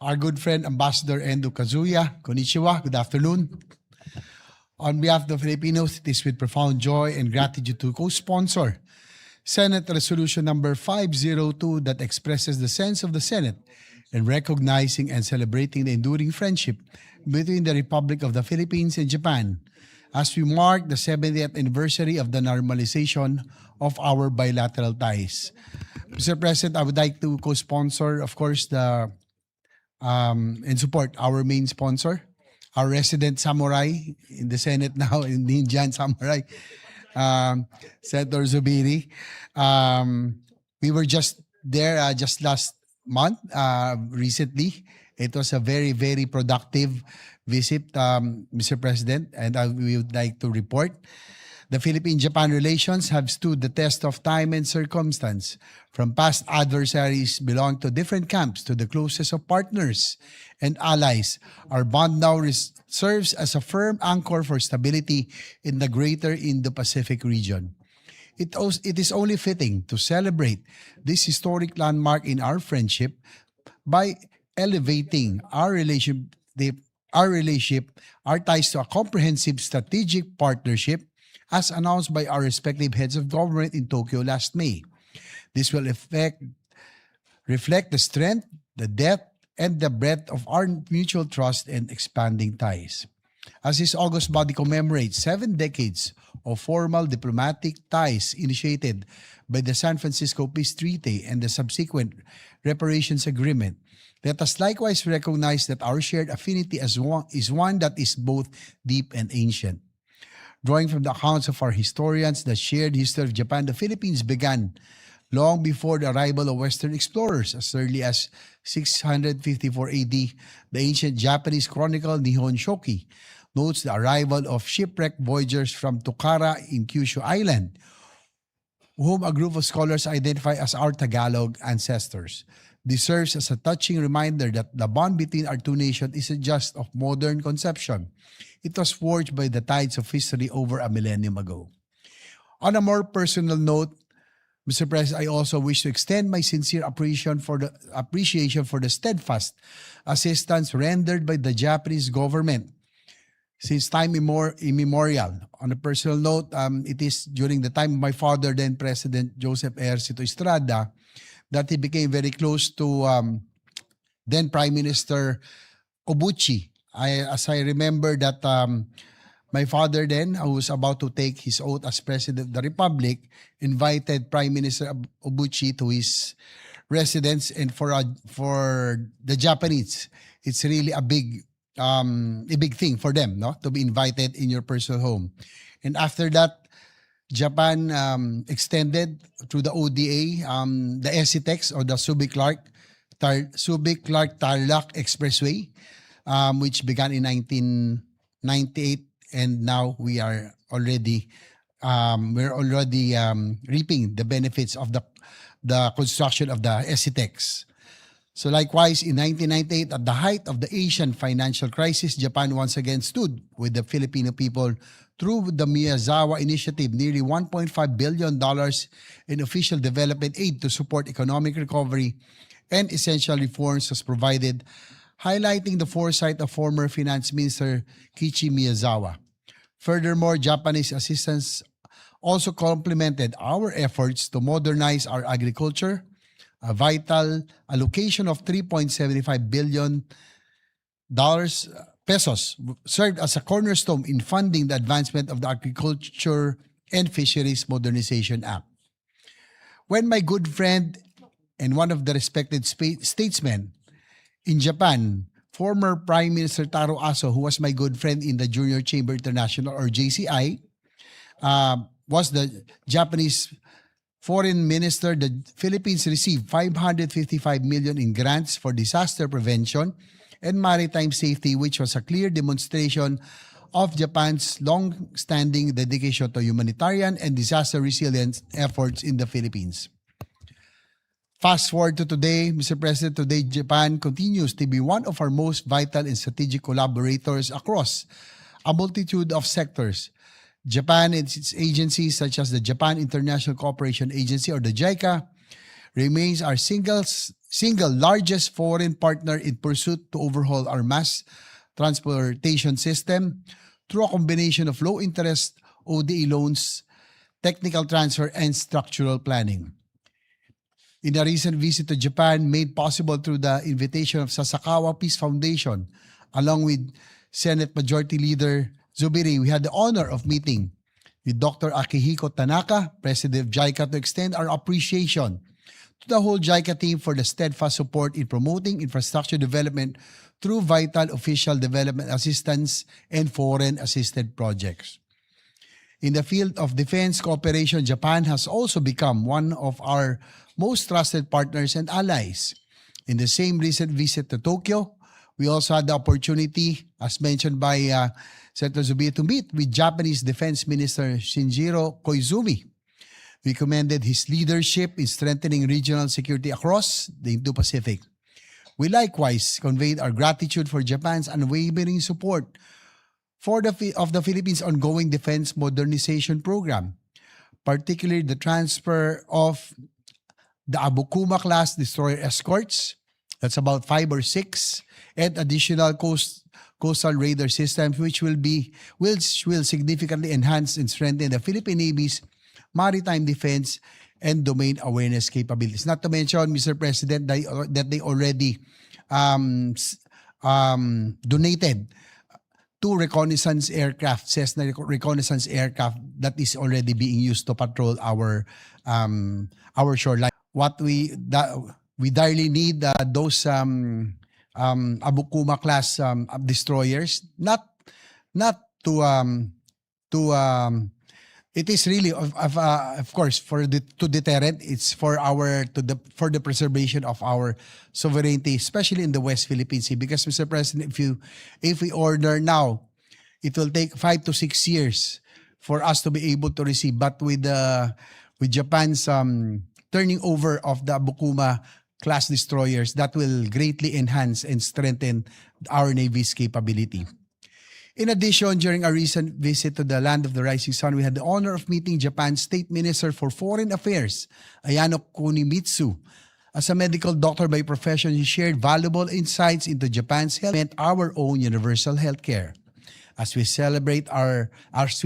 our good friend Ambassador Endo Kazuya. Konnichiwa, good afternoon. On behalf of the Filipinos, it is with profound joy and gratitude to co-sponsor Senate Resolution number 502 that expresses the sense of the Senate in recognizing and celebrating the enduring friendship between the Republic of the Philippines and Japan as we mark the 70th anniversary of the normalization of our bilateral ties. Mr. President, I would like to co-sponsor, of course, and support our main sponsor, our resident samurai in the Senate now, in the Indian samurai, Senator Zubiri. We were just there just last month, recently. It was a very, very productive visit, Mr. President, and we would like to report. The Philippine-Japan relations have stood the test of time and circumstance. From past adversaries belong to different camps to the closest of partners and allies. Our bond now serves as a firm anchor for stability in the greater Indo-Pacific region. It is only fitting to celebrate this historic landmark in our friendship by elevating our relationship, our ties to a comprehensive strategic partnership as announced by our respective heads of government in Tokyo last May. This will reflect the strength, the depth, and the breadth of our mutual trust and expanding ties. As this August body commemorates 7 decades of formal diplomatic ties initiated by the San Francisco Peace Treaty and the subsequent reparations agreement, let us likewise recognize that our shared affinity is one that is both deep and ancient. Drawing from the accounts of our historians, the shared history of Japan, the Philippines began long before the arrival of Western explorers. As early as 654 AD, the ancient Japanese chronicle Nihon Shoki notes the arrival of shipwrecked voyagers from Tukara in Kyushu Island, whom a group of scholars identify as our Tagalog ancestors. This serves as a touching reminder that the bond between our two nations isn't just of modern conception. It was forged by the tides of history over a millennium ago. On a more personal note, Mr. President, I also wish to extend my sincere appreciation for the steadfast assistance rendered by the Japanese government since time immemorial. On a personal note, it is during the time of my father, then President Joseph Ejercito Estrada, that he became very close to then Prime Minister Obuchi. As I remember that my father then, who was about to take his oath as President of the Republic, invited Prime Minister Obuchi to his residence, and for the Japanese, it's really a big thing for them, no, to be invited in your personal home. And after that, Japan extended through the ODA, the SCTEX or the Subic-Clark-Tarlac Expressway, which began in 1998, and now we are already reaping the benefits of the construction of the SCTEX. So likewise, in 1998, at the height of the Asian financial crisis, Japan once again stood with the Filipino people through the Miyazawa Initiative, nearly $1.5 billion in official development aid to support economic recovery and essential reforms was provided, highlighting the foresight of former Finance Minister Kiichi Miyazawa. Furthermore, Japanese assistance also complemented our efforts to modernize our agriculture. A vital allocation of $3.75 billion pesos served as a cornerstone in funding the advancement of the Agriculture and Fisheries Modernization Act. When my good friend and one of the respected statesmen in Japan, former Prime Minister Taro Aso, who was my good friend in the Junior Chamber International or JCI, was the Japanese Foreign Minister, the Philippines received $555 million in grants for disaster prevention and maritime safety, which was a clear demonstration of Japan's long-standing dedication to humanitarian and disaster resilience efforts in the Philippines. Fast forward to today, Mr. President, today Japan continues to be one of our most vital and strategic collaborators across a multitude of sectors. Japan and its agencies such as the Japan International Cooperation Agency or the JICA remains our single single largest foreign partner in pursuit to overhaul our mass transportation system through a combination of low-interest ODA loans, technical transfer, and structural planning. In a recent visit to Japan, made possible through the invitation of Sasakawa Peace Foundation, along with Senate Majority Leader Zubiri, we had the honor of meeting with Dr. Akihiko Tanaka, President of JICA, to extend our appreciation to the whole JICA team for the steadfast support in promoting infrastructure development through vital official development assistance and foreign assisted projects. In the field of defense cooperation, Japan has also become one of our most trusted partners and allies. In the same recent visit to Tokyo, we also had the opportunity, as mentioned by Senator Zubiri, to meet with Japanese Defense Minister Shinjiro Koizumi. We commended his leadership in strengthening regional security across the Indo-Pacific. We likewise conveyed our gratitude for Japan's unwavering support of the Philippines' ongoing defense modernization program, particularly the transfer of the Abukuma-class destroyer escorts, that's about 5 or 6, and additional coastal radar systems which will significantly enhance and strengthen the Philippine Navy's maritime defense and domain awareness capabilities. Not to mention, Mr. President, that they already donated 2 reconnaissance aircraft, Cessna reconnaissance aircraft that is already being used to patrol our shoreline. What we direly need those Abukuma class destroyers, not to it is really of course to deterrent. It's for the preservation of our sovereignty, especially in the West Philippine Sea. Because, Mr. President, if we order now, it will take 5 to 6 years for us to be able to receive. But with Japan's turning over of the Abukuma class destroyers, that will greatly enhance and strengthen our Navy's capability. In addition, during our recent visit to the land of the rising sun, we had the honor of meeting Japan's State Minister for Foreign Affairs, Ayano Kunimitsu. As a medical doctor by profession, he shared valuable insights into Japan's health and our own universal healthcare. As we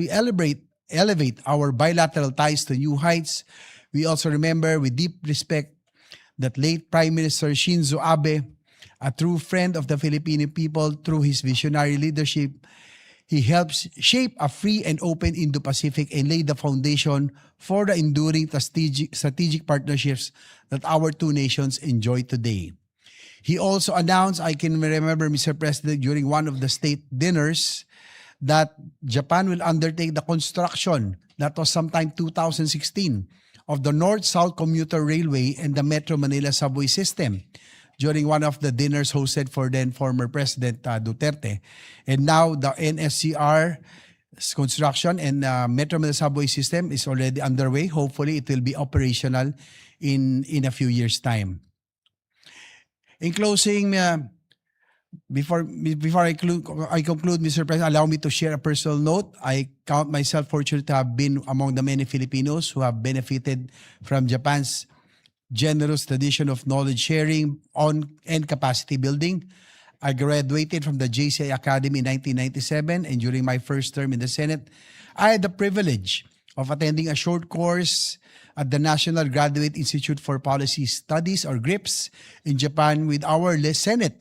elevate our bilateral ties to new heights, we also remember with deep respect that late Prime Minister Shinzo Abe, a true friend of the Filipino people, through his visionary leadership, he helps shape a free and open Indo-Pacific and lay the foundation for the enduring strategic partnerships that our two nations enjoy today. He also announced, I can remember, Mr. President, during one of the state dinners, that Japan will undertake the construction, that was sometime 2016, of the North-South Commuter Railway and the Metro Manila subway system during one of the dinners hosted for then former President Duterte. And now the NSCR construction and Metro Manila subway system is already underway. Hopefully, it will be operational in a few years' time. In closing, before I conclude, Mr. President, allow me to share a personal note. I count myself fortunate to have been among the many Filipinos who have benefited from Japan's generous tradition of knowledge sharing and capacity building. I graduated from the JCI Academy in 1997, and during my first term in the Senate, I had the privilege of attending a short course at the National Graduate Institute for Policy Studies, or GRIPS, in Japan with our Senate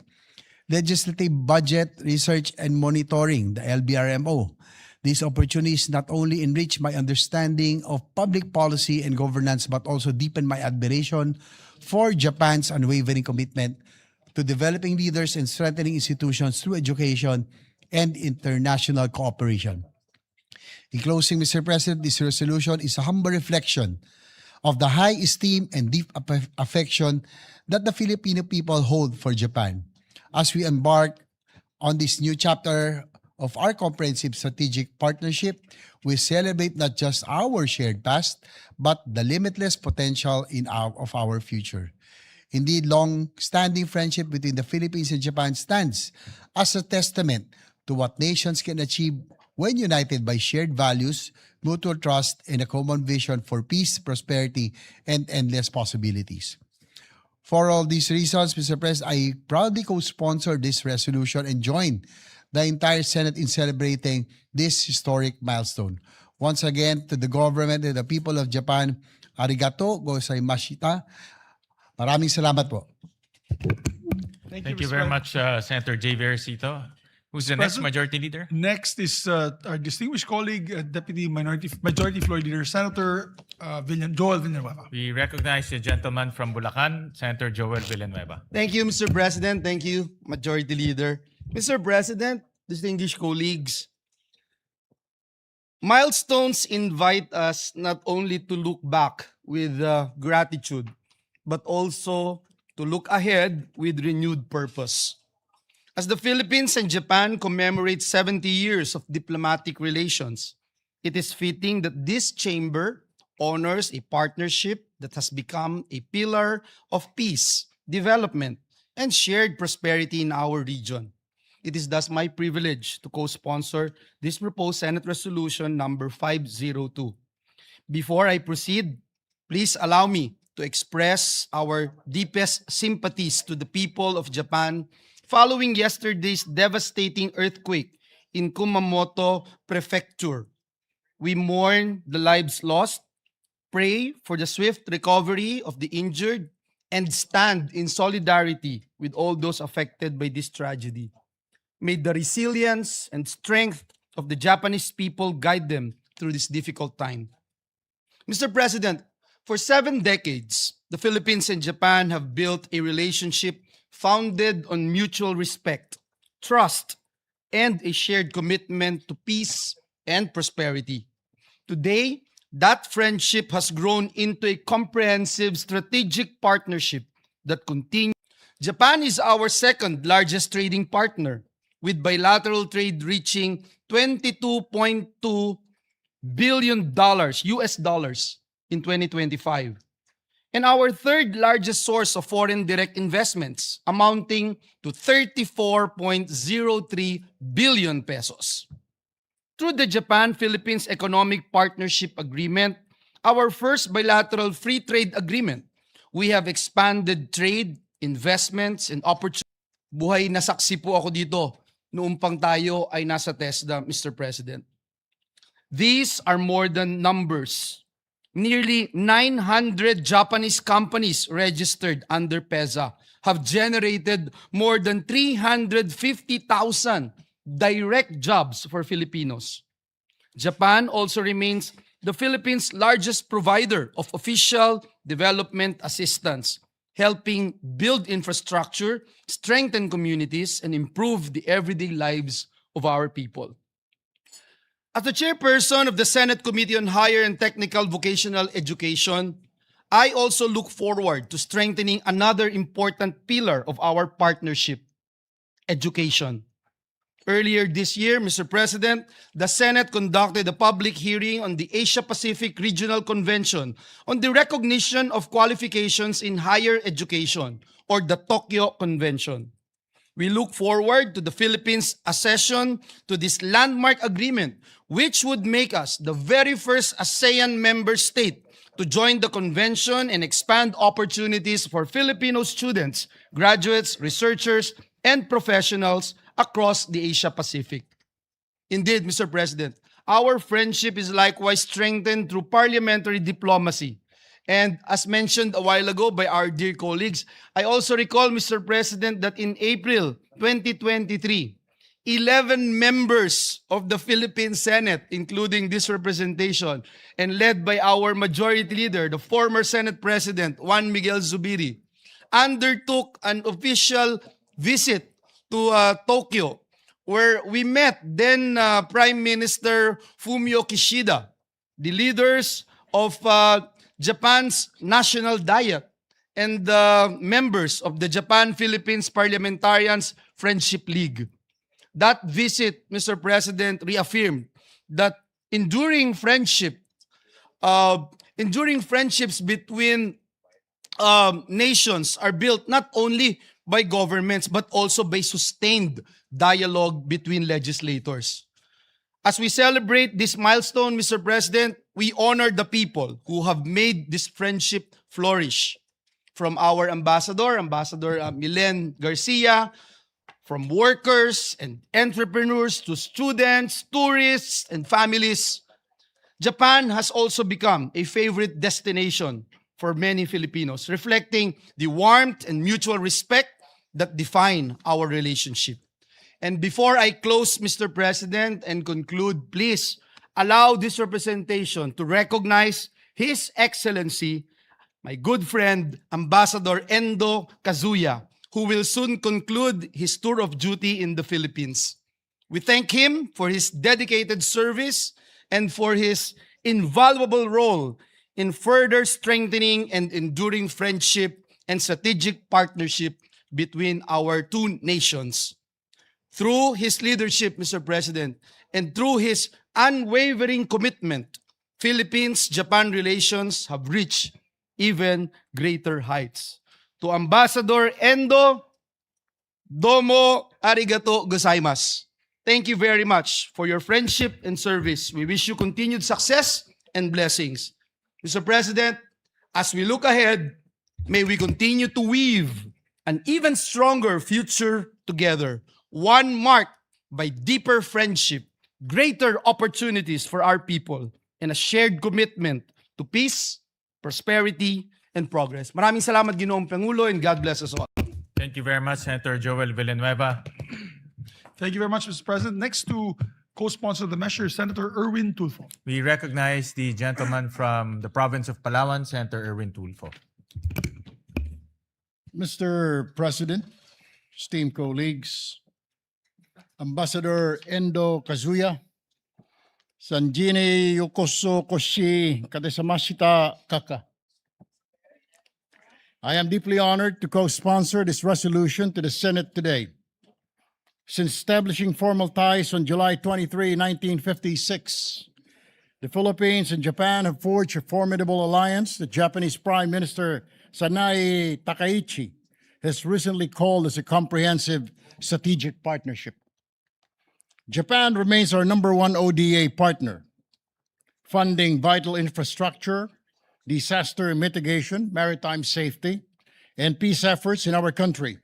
Legislative Budget Research and Monitoring, the LBRMO. These opportunities not only enrich my understanding of public policy and governance, but also deepen my admiration for Japan's unwavering commitment to developing leaders and strengthening institutions through education and international cooperation. In closing, Mr. President, this resolution is a humble reflection of the high esteem and deep affection that the Filipino people hold for Japan. As we embark on this new chapter of our comprehensive strategic partnership, we celebrate not just our shared past, but the limitless potential of our future. Indeed, long-standing friendship between the Philippines and Japan stands as a testament to what nations can achieve when united by shared values, mutual trust, and a common vision for peace, prosperity, and endless possibilities. For all these reasons, Mr. President, I proudly co-sponsor this resolution and join the entire Senate in celebrating this historic milestone. Once again, to the government and the people of Japan, arigato gozaimashita. Maraming salamat po. Thank you very much, Senator J. Vercito. Who's the next President, majority leader? Next is our distinguished colleague, Deputy Majority Floor Leader, Senator Joel Villanueva. We recognize the gentleman from Bulacan, Senator Joel Villanueva. Thank you, Mr. President. Thank you, Majority Leader. Mr. President, distinguished colleagues, milestones invite us not only to look back with gratitude, but also to look ahead with renewed purpose. As the Philippines and Japan commemorate 70 years of diplomatic relations, it is fitting that this chamber honors a partnership that has become a pillar of peace, development, and shared prosperity in our region. It is thus my privilege to co-sponsor this proposed Senate Resolution number 502. Before I proceed, please allow me to express our deepest sympathies to the people of Japan following yesterday's devastating earthquake in Kumamoto Prefecture. We mourn the lives lost, pray for the swift recovery of the injured, and stand in solidarity with all those affected by this tragedy. May the resilience and strength of the Japanese people guide them through this difficult time. Mr. President, for 7 decades, the Philippines and Japan have built a relationship founded on mutual respect, trust, and a shared commitment to peace and prosperity. Today, that friendship has grown into a comprehensive strategic partnership that continues. Japan is our second largest trading partner, with bilateral trade reaching $22.2 billion US dollars in 2025. And our third largest source of foreign direct investments, amounting to 34.03 billion pesos. Through the Japan-Philippines Economic Partnership Agreement, our first bilateral free trade agreement, we have expanded trade, investments, and opportunities. Buhay na saksi po ako dito noong pang tayo ay nasa TESDA, Mr. President. These are more than numbers. Nearly 900 Japanese companies registered under PEZA have generated more than 350,000 direct jobs for Filipinos. Japan also remains the Philippines' largest provider of official development assistance, helping build infrastructure, strengthen communities, and improve the everyday lives of our people. As the chairperson of the Senate Committee on Higher and Technical Vocational Education, I also look forward to strengthening another important pillar of our partnership, education. Earlier this year, Mr. President, the Senate conducted a public hearing on the Asia-Pacific Regional Convention on the Recognition of Qualifications in Higher Education, or the Tokyo Convention. We look forward to the Philippines' accession to this landmark agreement, which would make us the very first ASEAN member state to join the convention and expand opportunities for Filipino students, graduates, researchers, and professionals across the Asia-Pacific. Indeed, Mr. President, our friendship is likewise strengthened through parliamentary diplomacy. And as mentioned a while ago by our dear colleagues, I also recall, Mr. President, that in April 2023, 11 members of the Philippine Senate, including this representation, and led by our majority leader, the former Senate President, Juan Miguel Zubiri, undertook an official visit to Tokyo, where we met then Prime Minister Fumio Kishida, the leaders of Japan's National Diet, and the members of the Japan-Philippines Parliamentarians Friendship League. That visit, Mr. President, reaffirmed that enduring friendships between nations are built not only by governments but also by sustained dialogue between legislators. As we celebrate this milestone, Mr. President, we honor the people who have made this friendship flourish. from our ambassador, Ambassador Milen Garcia, from workers and entrepreneurs to students, tourists, and families, Japan has also become a favorite destination for many Filipinos, reflecting the warmth and mutual respect that define our relationship. And before I close, Mr. President, and conclude, please allow this representation to recognize His Excellency, my good friend, Ambassador Endo Kazuya, who will soon conclude his tour of duty in the Philippines. We thank him for his dedicated service and for his invaluable role in further strengthening and enduring friendship and strategic partnership between our two nations. Through his leadership, Mr. President, and through his unwavering commitment, Philippines-Japan relations have reached even greater heights. To Ambassador Endo, domo arigato gozaimasu. Thank you very much for your friendship and service. We wish you continued success and blessings. Mr. President, as we look ahead, may we continue to weave an even stronger future together, one marked by deeper friendship, greater opportunities for our people, and a shared commitment to peace, prosperity, and progress. Maraming salamat, Ginoong Pangulo, and God bless us all. Thank you very much, Senator Joel Villanueva. Thank you very much, Mr. President. Next to co-sponsor the measure, Senator Erwin Tulfo. We recognize the gentleman from the province of Palawan, Senator Erwin Tulfo. Mr. President, esteemed colleagues, Ambassador Endo Kazuya, Sanjini Yokoso Koshi Kadesamashita Kaka. I am deeply honored to co-sponsor this resolution to the Senate today. Since establishing formal ties on July 23, 1956, the Philippines and Japan have forged a formidable alliance that Japanese Prime Minister Sanae Takaichi has recently called as a comprehensive strategic partnership. Japan remains our #1 ODA partner, funding vital infrastructure, disaster mitigation, maritime safety, and peace efforts in our country.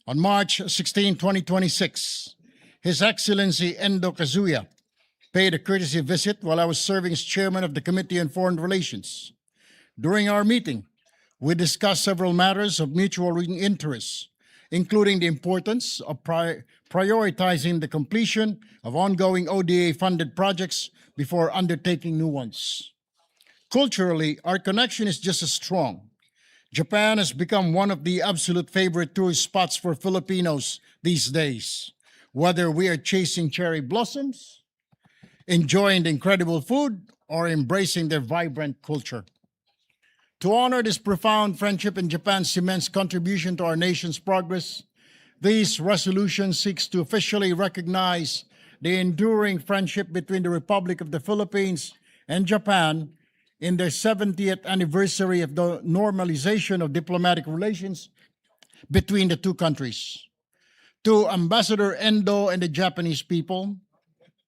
On March 16, 2026, His Excellency Endo Kazuya paid a courtesy visit while I was serving as chairman of the Committee on Foreign Relations. During our meeting, we discussed several matters of mutual interest, including the importance of prioritizing the completion of ongoing ODA-funded projects before undertaking new ones. Culturally, our connection is just as strong. Japan has become one of the absolute favorite tourist spots for Filipinos these days, whether we are chasing cherry blossoms, enjoying the incredible food, or embracing their vibrant culture. To honor this profound friendship and Japan's immense contribution to our nation's progress, this resolution seeks to officially recognize the enduring friendship between the Republic of the Philippines and Japan in their 70th anniversary of the normalization of diplomatic relations between the two countries. To Ambassador Endo and the Japanese people,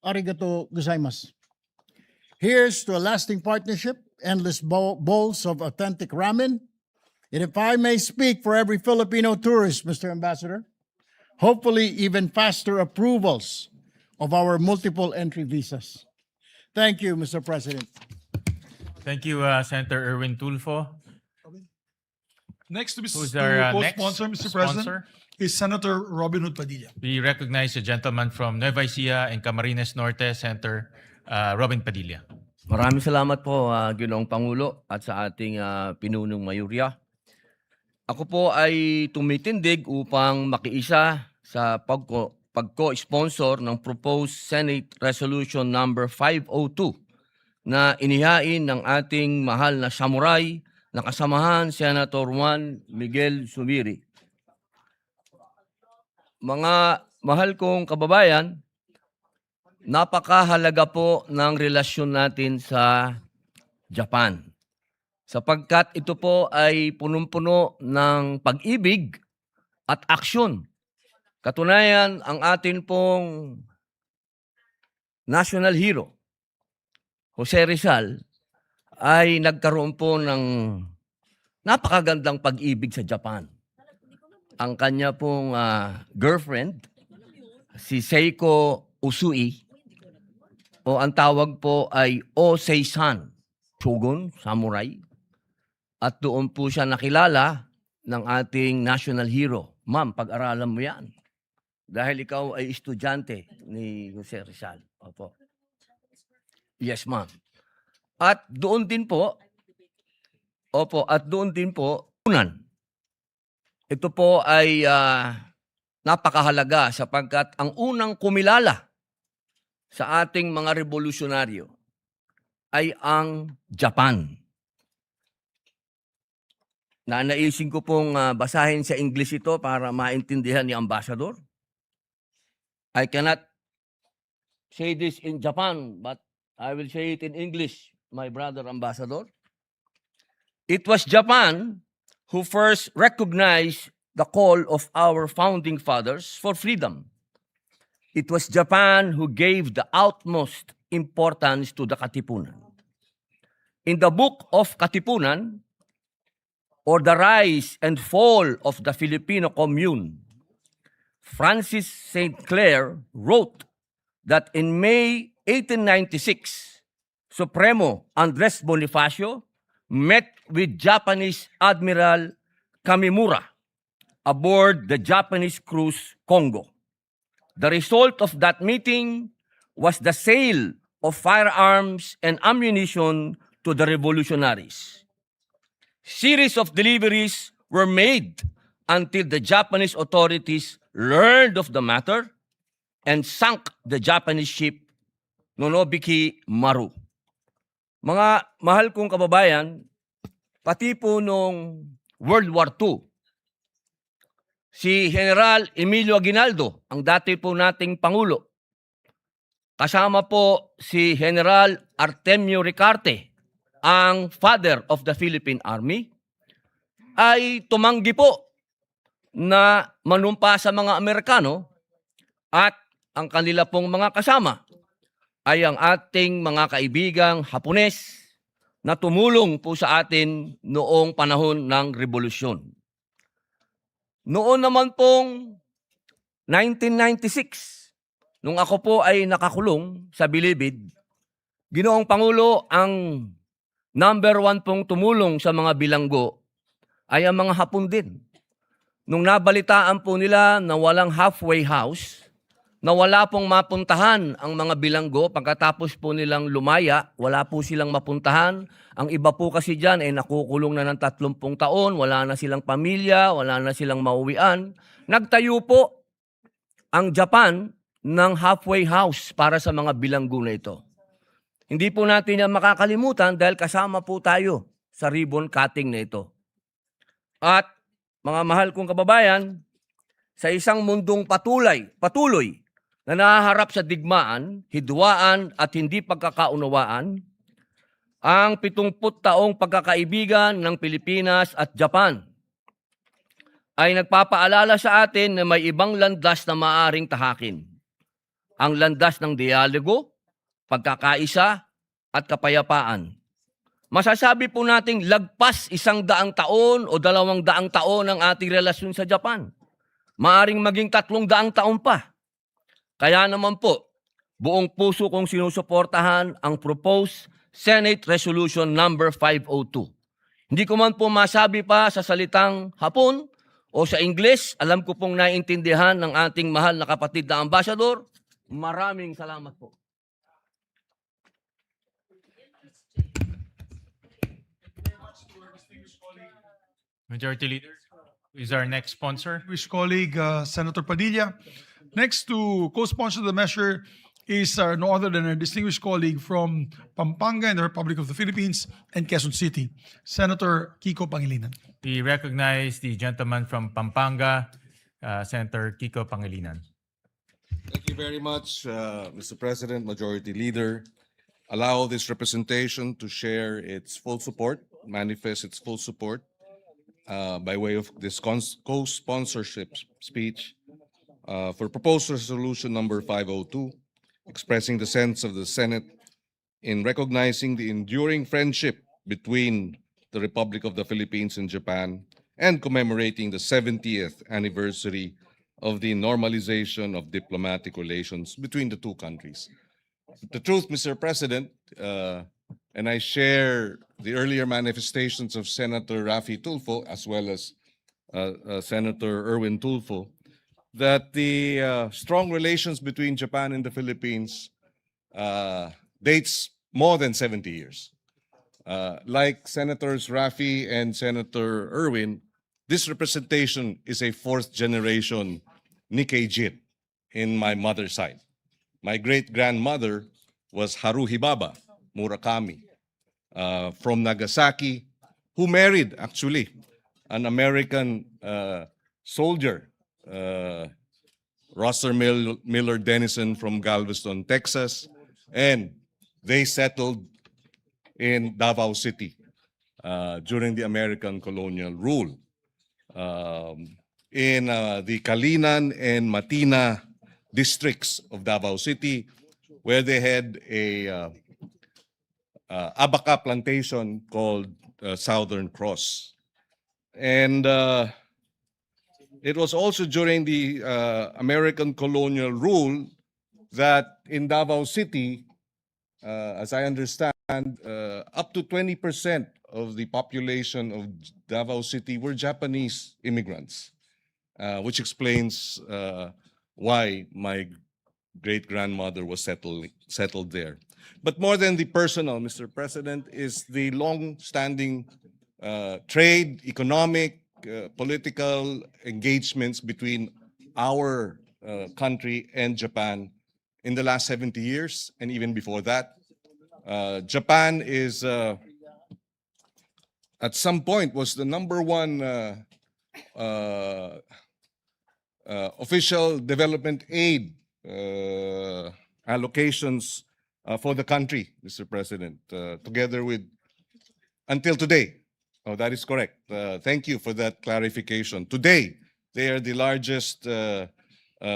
arigato gozaimasu. Here's to a lasting partnership, endless bowls of authentic ramen, and if I may speak for every Filipino tourist, Mr. Ambassador, hopefully even faster approvals of our multiple entry visas. Thank you, Mr. President. Thank you, Senator Erwin Tulfo. Next to Who's our co-sponsor, next Mr. President, sponsor? is Senator Robin Hood Padilla. We recognize the gentleman from Nueva Ecija and Camarines Norte, Senator Robin Padilla. Maraming salamat po, Ginoong Pangulo at sa ating pinunong mayurya. Ako po ay tumitindig upang makiisa sa pagko-sponsor ng proposed Senate Resolution number 502 na inihain ng ating mahal na samurai na kasamahan Senator Juan Miguel Zubiri. Mga mahal kong kababayan, napakahalaga po ng relasyon natin sa Japan. Sapagkat ito po ay punong-puno ng pag-ibig at aksyon. Katunayan, ang atin pong national hero, Jose Rizal, ay nagkaroon po ng napakagandang pag-ibig sa Japan. Ang kanya pong girlfriend, si Seiko Usui, o ang tawag po ay Osei-san, shogun, samurai. At doon po siya nakilala ng ating national hero. Ma'am, pag-aralan mo yan. Dahil ikaw ay estudyante ni Jose Rizal. Opo. Yes, ma'am. At doon din po, unan. Ito po ay napakahalaga sapagkat ang unang kumilala sa ating mga revolusyonaryo ay ang Japan. Nanaisin ko pong basahin sa English ito para maintindihan ni Ambassador. I cannot say this in Japan, but I will say it in English, my brother Ambassador. It was Japan who first recognized the call of our founding fathers for freedom. It was Japan who gave the utmost importance to the Katipunan. In the book of Katipunan, or the rise and fall of the Filipino commune, Francis St. Clair wrote that in May 1896, Supremo Andres Bonifacio met with Japanese Admiral Kamimura aboard the Japanese cruise Congo. The result of that meeting was the sale of firearms and ammunition to the revolutionaries. Series of deliveries were made until the Japanese authorities learned of the matter and sank the Japanese ship Nonobiki Maru. Mga mahal kong kababayan, pati po nung World War II, si General Emilio Aguinaldo, ang dati po nating Pangulo, kasama po si General Artemio Ricarte, ang father of the Philippine Army, ay tumanggi po na manumpa sa mga Amerikano at ang kanila pong mga kasama ay ang ating mga kaibigang Hapones na tumulong po sa atin noong panahon ng Revolusyon. Noon naman pong 1996, nung ako po ay nakakulong sa Bilibid, Ginoong Pangulo, ang number 1 pong tumulong sa mga bilanggo ay ang mga Hapon din. Nung nabalitaan po nila na walang halfway house, na wala pong mapuntahan ang mga bilanggo, pagkatapos po nilang lumaya, wala po silang mapuntahan. Ang iba po kasi dyan ay nakukulong na ng 30 taon, wala na silang pamilya, wala na silang mauwian. Nagtayo po ang Japan ng halfway house para sa mga bilanggo na ito. Hindi po natin yan makakalimutan dahil kasama po tayo sa ribbon cutting na ito. At mga mahal kong kababayan, sa isang mundong patuloy na nahaharap sa digmaan, hidwaan at hindi pagkakaunawaan, ang 70 taong pagkakaibigan ng Pilipinas at Japan ay nagpapaalala sa atin na may ibang landas na maaring tahakin. Ang landas ng dialogo, pagkakaisa at kapayapaan. Masasabi po nating lagpas 100 taon o 200 taon ang ating relasyon sa Japan. Maaring maging 300 taon pa. Kaya naman po, buong puso kong sinusuportahan ang proposed Senate Resolution number 502. Hindi ko man po masabi pa sa salitang Hapon o sa English, alam ko pong naiintindihan ng ating mahal na kapatid na ambassador. Maraming salamat po. Majority Leader, who is our next sponsor? Distinguished colleague, Senator Padilla. Next to co-sponsor the measure is no other than our distinguished colleague from Pampanga in the Republic of the Philippines and Quezon City, Senator Kiko Pangilinan. We recognize the gentleman from Pampanga, Senator Kiko Pangilinan. Thank you very much, Mr. President, Majority Leader. Allow this representation to share its full support, manifest its full support by way of this co-sponsorship speech for proposed resolution number 502, expressing the sense of the Senate in recognizing the enduring friendship between the Republic of the Philippines and Japan, and commemorating the 70th anniversary of the normalization of diplomatic relations between the two countries. The truth, Mr. President, and I share the earlier manifestations of Senator Raffy Tulfo as well as Senator Erwin Tulfo, that the strong relations between Japan and the Philippines dates more than 70 years. Like Senators Raffy and Senator Erwin, this representation is a fourth generation Nikkei Jin in my mother's side. My great-grandmother was Haruhi Baba Murakami from Nagasaki, who married, actually, an American soldier, Rosser Miller Dennison from Galveston, Texas, and they settled in Davao City during the American colonial rule. In the Kalinan and Matina districts of Davao City, where they had a abaca plantation called Southern Cross. And it was also during the American colonial rule that in Davao City, as I understand, up to 20% of the population of Davao City were Japanese immigrants, which explains why my great-grandmother was settled there. But more than the personal, Mr. President, is the long-standing trade, economic, political engagements between our country and Japan in the last 70 years and even before that. Japan is, at some point, was the number one official development aid allocations for the country, Mr. President, together with, until today. Oh, that is correct. Thank you for that clarification. Today, they are the largest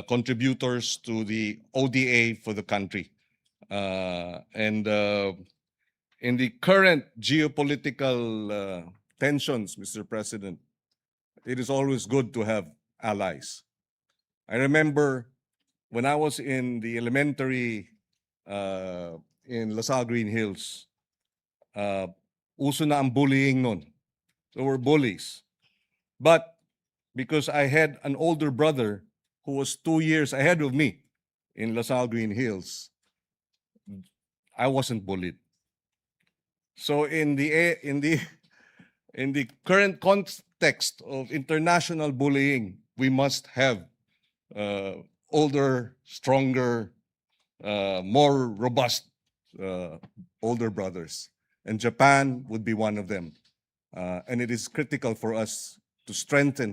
contributors to the ODA for the country. And in the current geopolitical tensions, Mr. President, it is always good to have allies. I remember when I was in the elementary in LaSalle Green Hills, uso na ang bullying nun. There were bullies. But because I had an older brother who was 2 years ahead of me in LaSalle Green Hills, I wasn't bullied. So in the current context of international bullying, we must have older, stronger, more robust older brothers. And Japan would be one of them. And it is critical for us to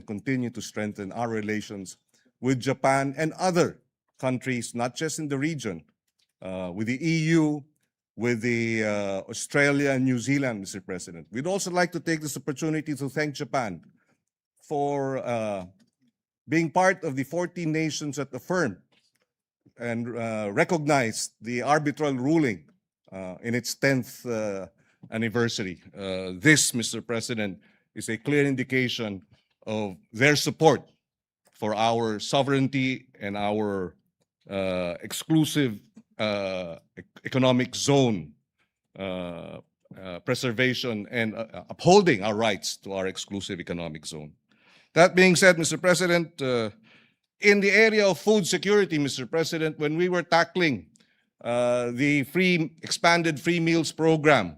continue to strengthen our relations with Japan and other countries, not just in the region, with the EU, with the Australia and New Zealand, Mr. President. We'd also like to take this opportunity to thank Japan for being part of the 14 nations that affirmed and recognized the arbitral ruling in its 10th anniversary. This, Mr. President, is a clear indication of their support for our sovereignty and our exclusive economic zone preservation and upholding our rights to our exclusive economic zone. That being said, Mr. President, in the area of food security, Mr. President, when we were tackling the expanded free meals program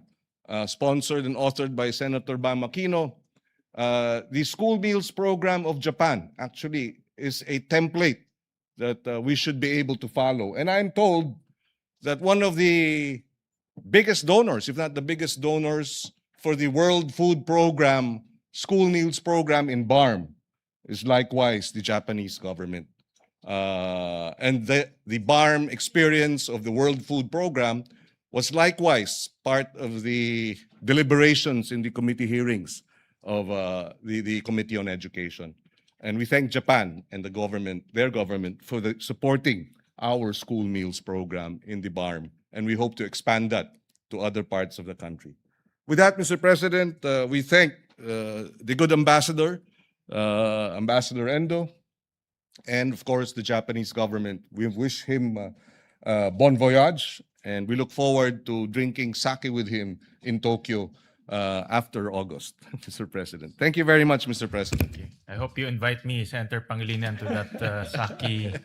sponsored and authored by Senator Bam Aquino, the school meals program of Japan actually is a template that we should be able to follow. And I'm told that one of the biggest donors, if not the biggest donors for the World Food Program, school meals program in BARM, is likewise the Japanese government. And the BARM experience of the World Food Program was likewise part of the deliberations in the committee hearings of the Committee on Education. And we thank Japan and the government, their government, for supporting our school meals program in the BARM. And we hope to expand that to other parts of the country. With that, Mr. President, we thank the good ambassador, Ambassador Endo, and of course the Japanese government. We wish him bon voyage, and we look forward to drinking sake with him in Tokyo after August, Mr. President. Thank you very much, Mr. President. I hope you invite me, Senator Pangilinan, to that sake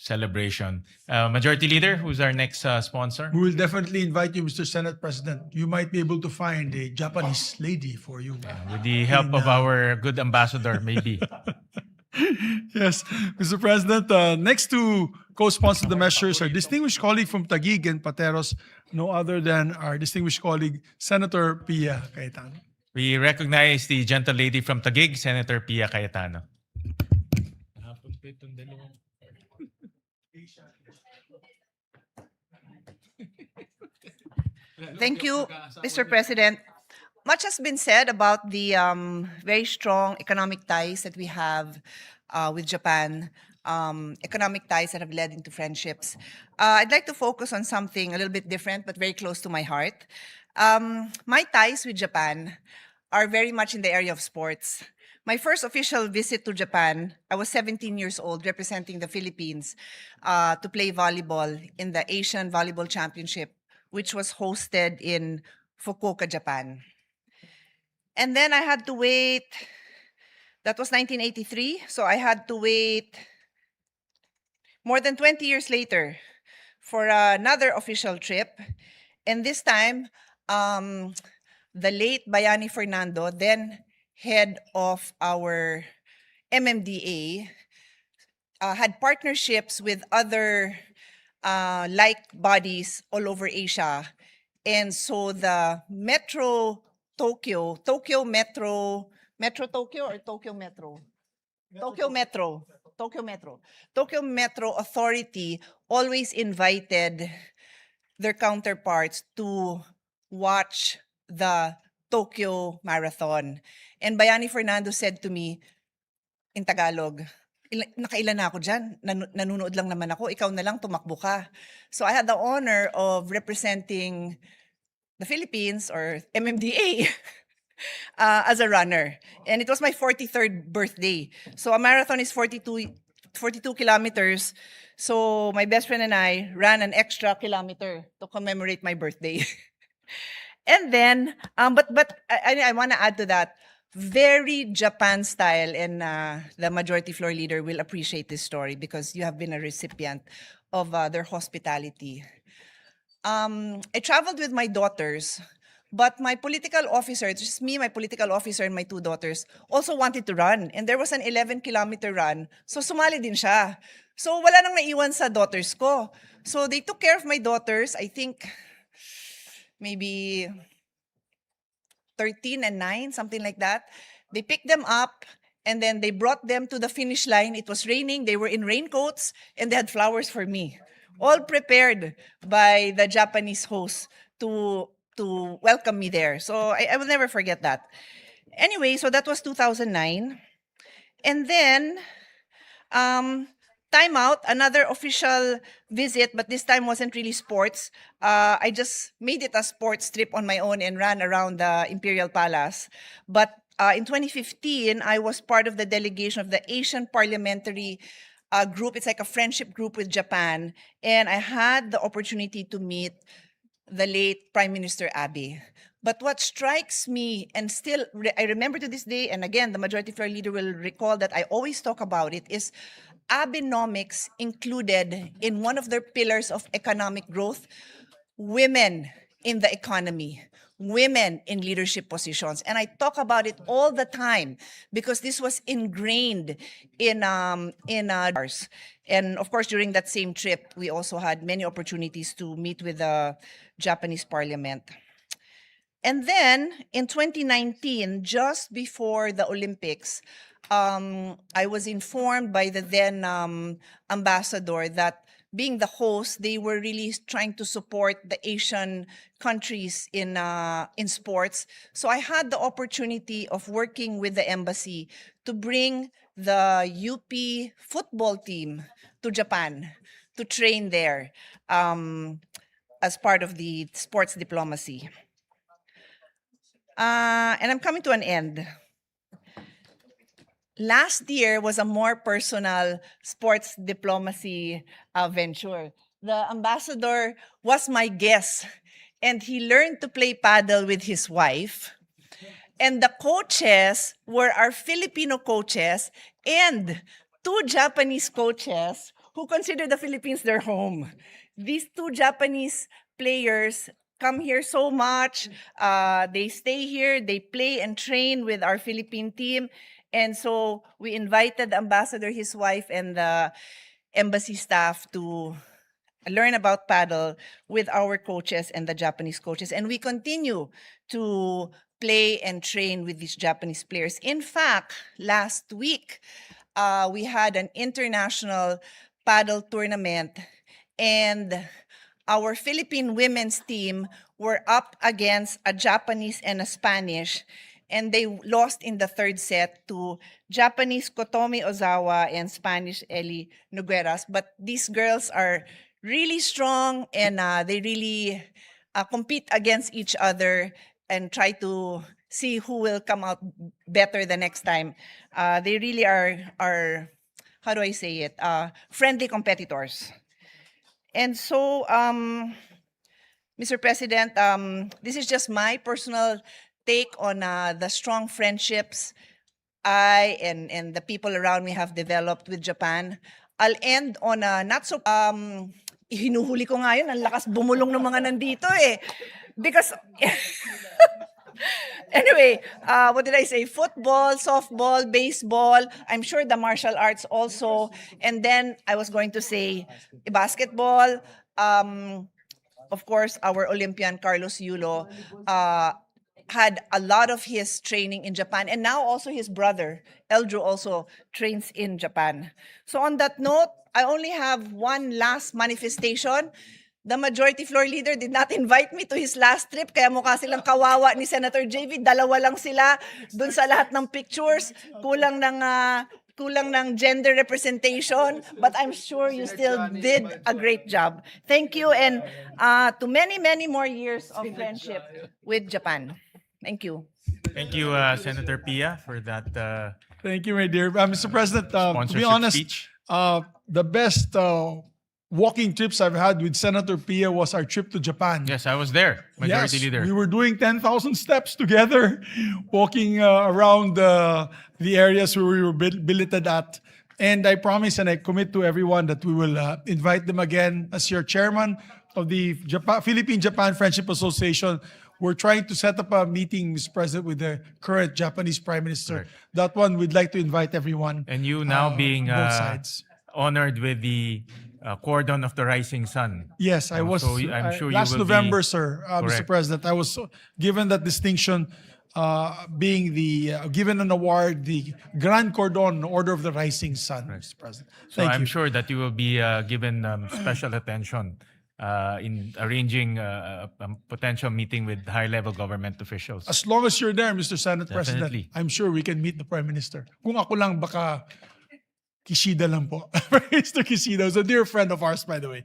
celebration. Majority Leader, who's our next sponsor? We will definitely invite you, Mr. Senate President. You might be able to find a Japanese lady for you. With the help of our good ambassador, maybe. Yes, Mr. President. Next to co-sponsor the measures, our distinguished colleague from Taguig and Pateros, no other than our distinguished colleague, Senator Pia Cayetano. We recognize the gentle lady from Taguig, Senator Pia Cayetano. Thank you, Mr. President. Much has been said about the very strong economic ties that we have with Japan, economic ties that have led into friendships. I'd like to focus on something a little bit different, but very close to my heart. My ties with Japan are very much in the area of sports. My first official visit to Japan, I was 17 years old, representing the Philippines to play volleyball in the Asian Volleyball Championship, which was hosted in Fukuoka, Japan. And then I had to wait, that was 1983, so I had to wait more than 20 years later for another official trip. And this time, the late Bayani Fernando, then head of our MMDA, had partnerships with other like bodies all over Asia. And so the Metro Tokyo Metro Authority always invited their counterparts to watch the Tokyo Marathon. And Bayani Fernando said to me in Tagalog, nakailan na ako dyan, nanunood lang naman ako, ikaw na lang tumakbo ka. So I had the honor of representing the Philippines, or MMDA, as a runner. And it was my 43rd birthday. So a marathon is 42 kilometers. So my best friend and I ran an extra kilometer to commemorate my birthday. And then, but I want to add to that, very Japan style, and the Majority Floor Leader will appreciate this story because you have been a recipient of their hospitality. I traveled with my daughters, but my political officer, just me, my political officer, and my two daughters, also wanted to run. And there was an 11-kilometer run, so sumali din siya. So wala nang naiwan sa daughters ko. So they took care of my daughters, I think maybe 13 and 9, something like that. They picked them up, and then they brought them to the finish line. It was raining, they were in raincoats, and they had flowers for me. All prepared by the Japanese host to welcome me there. So I will never forget that. Anyway, so that was 2009. And then, time out, another official visit, but this time wasn't really sports. I just made it a sports trip on my own and ran around the Imperial Palace. But in 2015, I was part of the delegation of the Asian Parliamentary group. It's like a friendship group with Japan. And I had the opportunity to meet the late Prime Minister Abe. But what strikes me, and still I remember to this day, and again, the Majority Floor Leader will recall that I always talk about it, is Abenomics included in one of their pillars of economic growth, women in the economy, women in leadership positions. And I talk about it all the time because this was ingrained in ours. And of course, during that same trip, we also had many opportunities to meet with the Japanese Parliament. And then in 2019, just before the Olympics, I was informed by the then ambassador that being the host, they were really trying to support the Asian countries in sports. So I had the opportunity of working with the embassy to bring the UP football team to Japan to train there. as part of the sports diplomacy. And I'm coming to an end. Last year was a more personal sports diplomacy venture. The ambassador was my guest, and he learned to play paddle with his wife. And the coaches were our Filipino coaches and two Japanese coaches who consider the Philippines their home. These two Japanese players come here so much. They stay here, they play and train with our Philippine team. And so we invited the ambassador, his wife, and the embassy staff to learn about paddle with our coaches and the Japanese coaches. And we continue to play and train with these Japanese players. In fact, last week, we had an international paddle tournament, and our Philippine women's team were up against a Japanese and a Spanish, and they lost in the third set to Japanese Kotomi Ozawa and Spanish Eli Nogueras. But these girls are really strong, and they really compete against each other and try to see who will come out better the next time. They really are how do I say it, friendly competitors. And so, Mr. President, this is just my personal take on the strong friendships I and the people around me have developed with Japan. I'll end on a not so, hinuhuli ko nga yun, ang lakas bumulong ng mga nandito eh. Because, anyway, what did I say? Football, softball, baseball, I'm sure the martial arts also. And then I was going to say basketball. Of course, our Olympian Carlos Yulo had a lot of his training in Japan. And now also his brother, Eldrew, also trains in Japan. So on that note, I only have one last manifestation. The majority floor leader did not invite me to his last trip, kaya mukha silang kawawa ni Senator JV. Dalawa lang sila dun sa lahat ng pictures. Kulang ng gender representation, but I'm sure you still did a great job. Thank you, and to many, many more years of friendship with Japan. Thank you. Thank you, Senator Pia, for that Thank you, my dear. Mr. President, to be sponsorship honest, speech. the best walking trips I've had with Senator Pia was our trip to Japan. Yes, I was there, Majority Yes, Leader. we were doing 10,000 steps together, walking around the areas where we were billeted at. And I promise and I commit to everyone that we will invite them again as your chairman of the Philippine-Japan Friendship Association. We're trying to set up a meeting, Mr. President, with the current Japanese Prime Minister. Correct. That one, we'd like to invite everyone. And you now being both sides. honored with the Cordon of the Rising Sun. Yes, I was. So I'm sure you last will November, be, sir, Mr. Correct. President, I was given that distinction, being given an award, the Grand Cordon Order of the Rising Sun, Mr. President. So Thank I'm you. sure that you will be given special attention in arranging a potential meeting with high-level government officials. As long as you're there, Mr. Senate Definitely. President, I'm sure we can meet the Prime Minister. Kung ako lang, baka Kishida lang po. Mr. Kishida is a dear friend of ours, by the way.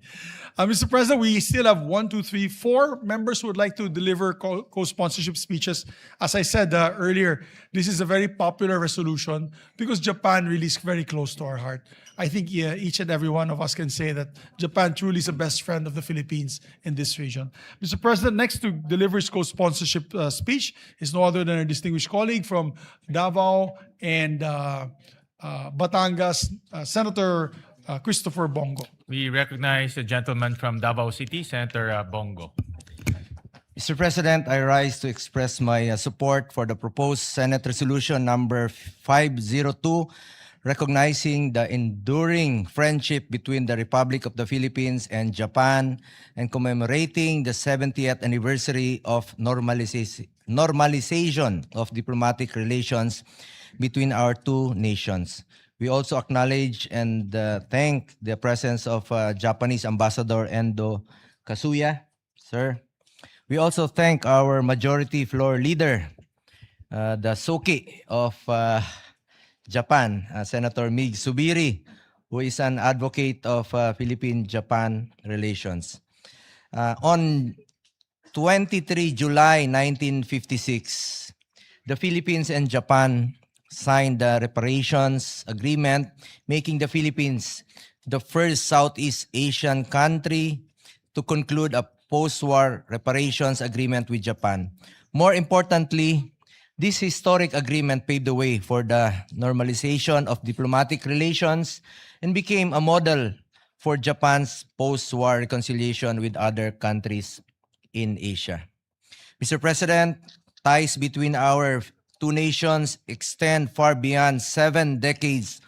Mr. President, we still have 4 members who would like to deliver co-sponsorship speeches. As I said earlier, this is a very popular resolution because Japan really is very close to our heart. I think each and every one of us can say that Japan truly is a best friend of the Philippines in this region. Mr. President, next to deliver his co-sponsorship speech is no other than a distinguished colleague from Davao and Batangas, Senator Christopher Bongo. We recognize the gentleman from Davao City, Senator Bongo. Mr. President, I rise to express my support for the proposed Senate Resolution number 502, recognizing the enduring friendship between the Republic of the Philippines and Japan and commemorating the 70th anniversary of normalization of diplomatic relations between our two nations. We also acknowledge and thank the presence of Japanese Ambassador Endo Kasuya, sir. We also thank our majority floor leader, the Soki of Japan, Senator Mig Subiri, who is an advocate of Philippine-Japan relations. On 23 July 1956, the Philippines and Japan signed the reparations agreement, making the Philippines the first Southeast Asian country to conclude a post-war reparations agreement with Japan. More importantly, this historic agreement paved the way for the normalization of diplomatic relations and became a model for Japan's post-war reconciliation with other countries in Asia. Mr. President, ties between our two nations extend far beyond 7 decades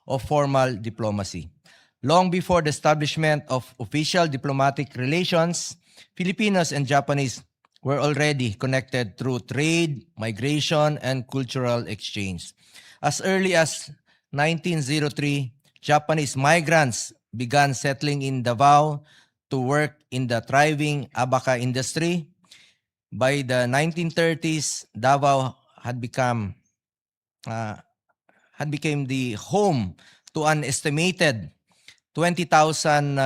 of formal diplomacy. Long before the establishment of official diplomatic relations, Filipinos and Japanese were already connected through trade, migration, and cultural exchange. As early as 1903, Japanese migrants began settling in Davao to work in the thriving abaca industry. By the 1930s, Davao had became the home to an estimated 20,000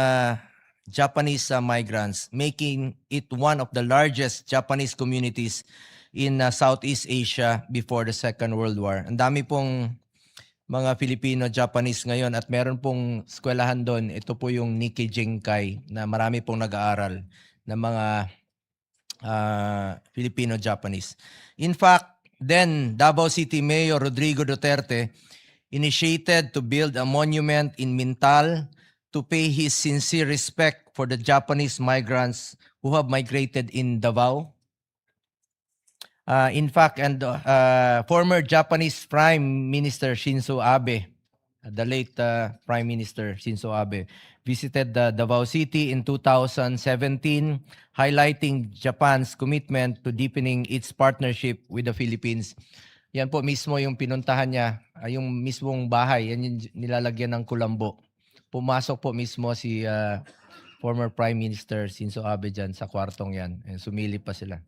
Japanese migrants, making it one of the largest Japanese communities in Southeast Asia before the Second World War. Ang dami pong mga Filipino-Japanese ngayon at meron pong eskwelahan doon. Ito po yung Nikkei Jinkai na marami pong nag-aaral ng mga Filipino-Japanese. In fact, then Davao City Mayor Rodrigo Duterte initiated to build a monument in Mintal to pay his sincere respect for the Japanese migrants who have migrated in Davao. In fact, former Japanese Prime Minister Shinzo Abe, the late Prime Minister Shinzo Abe, visited Davao City in 2017, highlighting Japan's commitment to deepening its partnership with the Philippines. Yan po mismo yung pinuntahan niya, yung mismong bahay, yan yung nilalagyan ng kulambo. Pumasok po mismo si former Prime Minister Shinzo Abe dyan sa kwartong yan. Sumilip pa sila.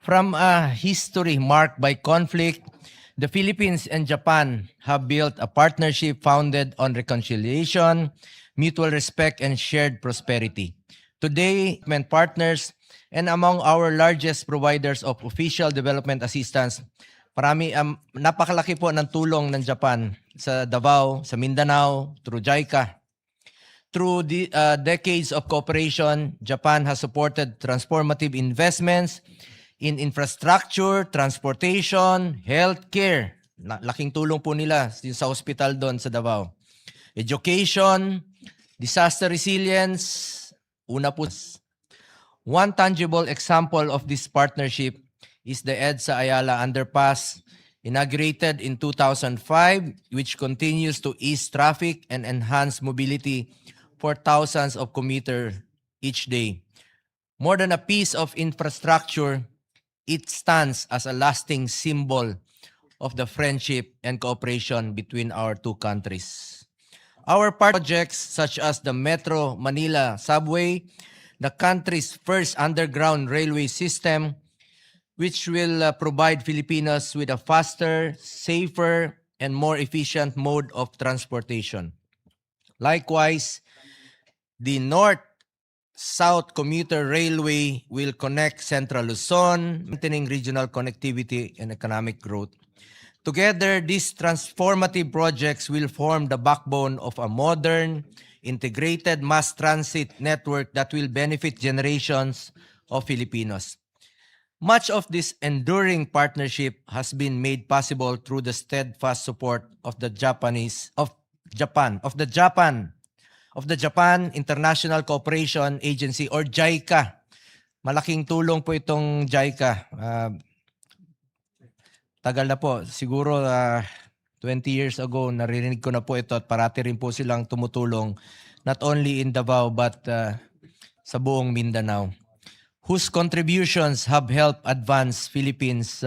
From a history marked by conflict, the Philippines and Japan have built a partnership founded on reconciliation, mutual respect, and shared prosperity. Today, partners and among our largest providers of official development assistance, napakalaki po ng tulong ng Japan sa Davao, sa Mindanao, through JICA. Through the decades of cooperation, Japan has supported transformative investments in infrastructure, transportation, healthcare. Laking tulong po nila sa hospital doon sa Davao. Education, disaster resilience, una po. One tangible example of this partnership is the EDSA Ayala Underpass, inaugurated in 2005, which continues to ease traffic and enhance mobility for thousands of commuters each day. More than a piece of infrastructure, it stands as a lasting symbol of the friendship and cooperation between our two countries. Our projects such as the Metro Manila Subway, the country's first underground railway system, which will provide Filipinos with a faster, safer, and more efficient mode of transportation. Likewise, the North-South Commuter Railway will connect Central Luzon, maintaining regional connectivity and economic growth. Together, these transformative projects will form the backbone of a modern, integrated mass transit network that will benefit generations of Filipinos. Much of this enduring partnership has been made possible through the steadfast support of the Japan International Cooperation Agency or JICA. Malaking tulong po itong JICA. Tagal na po, siguro 20 years ago naririnig ko na po ito at parati rin po silang tumutulong not only in Davao but sa buong Mindanao, whose contributions have helped advance Philippines'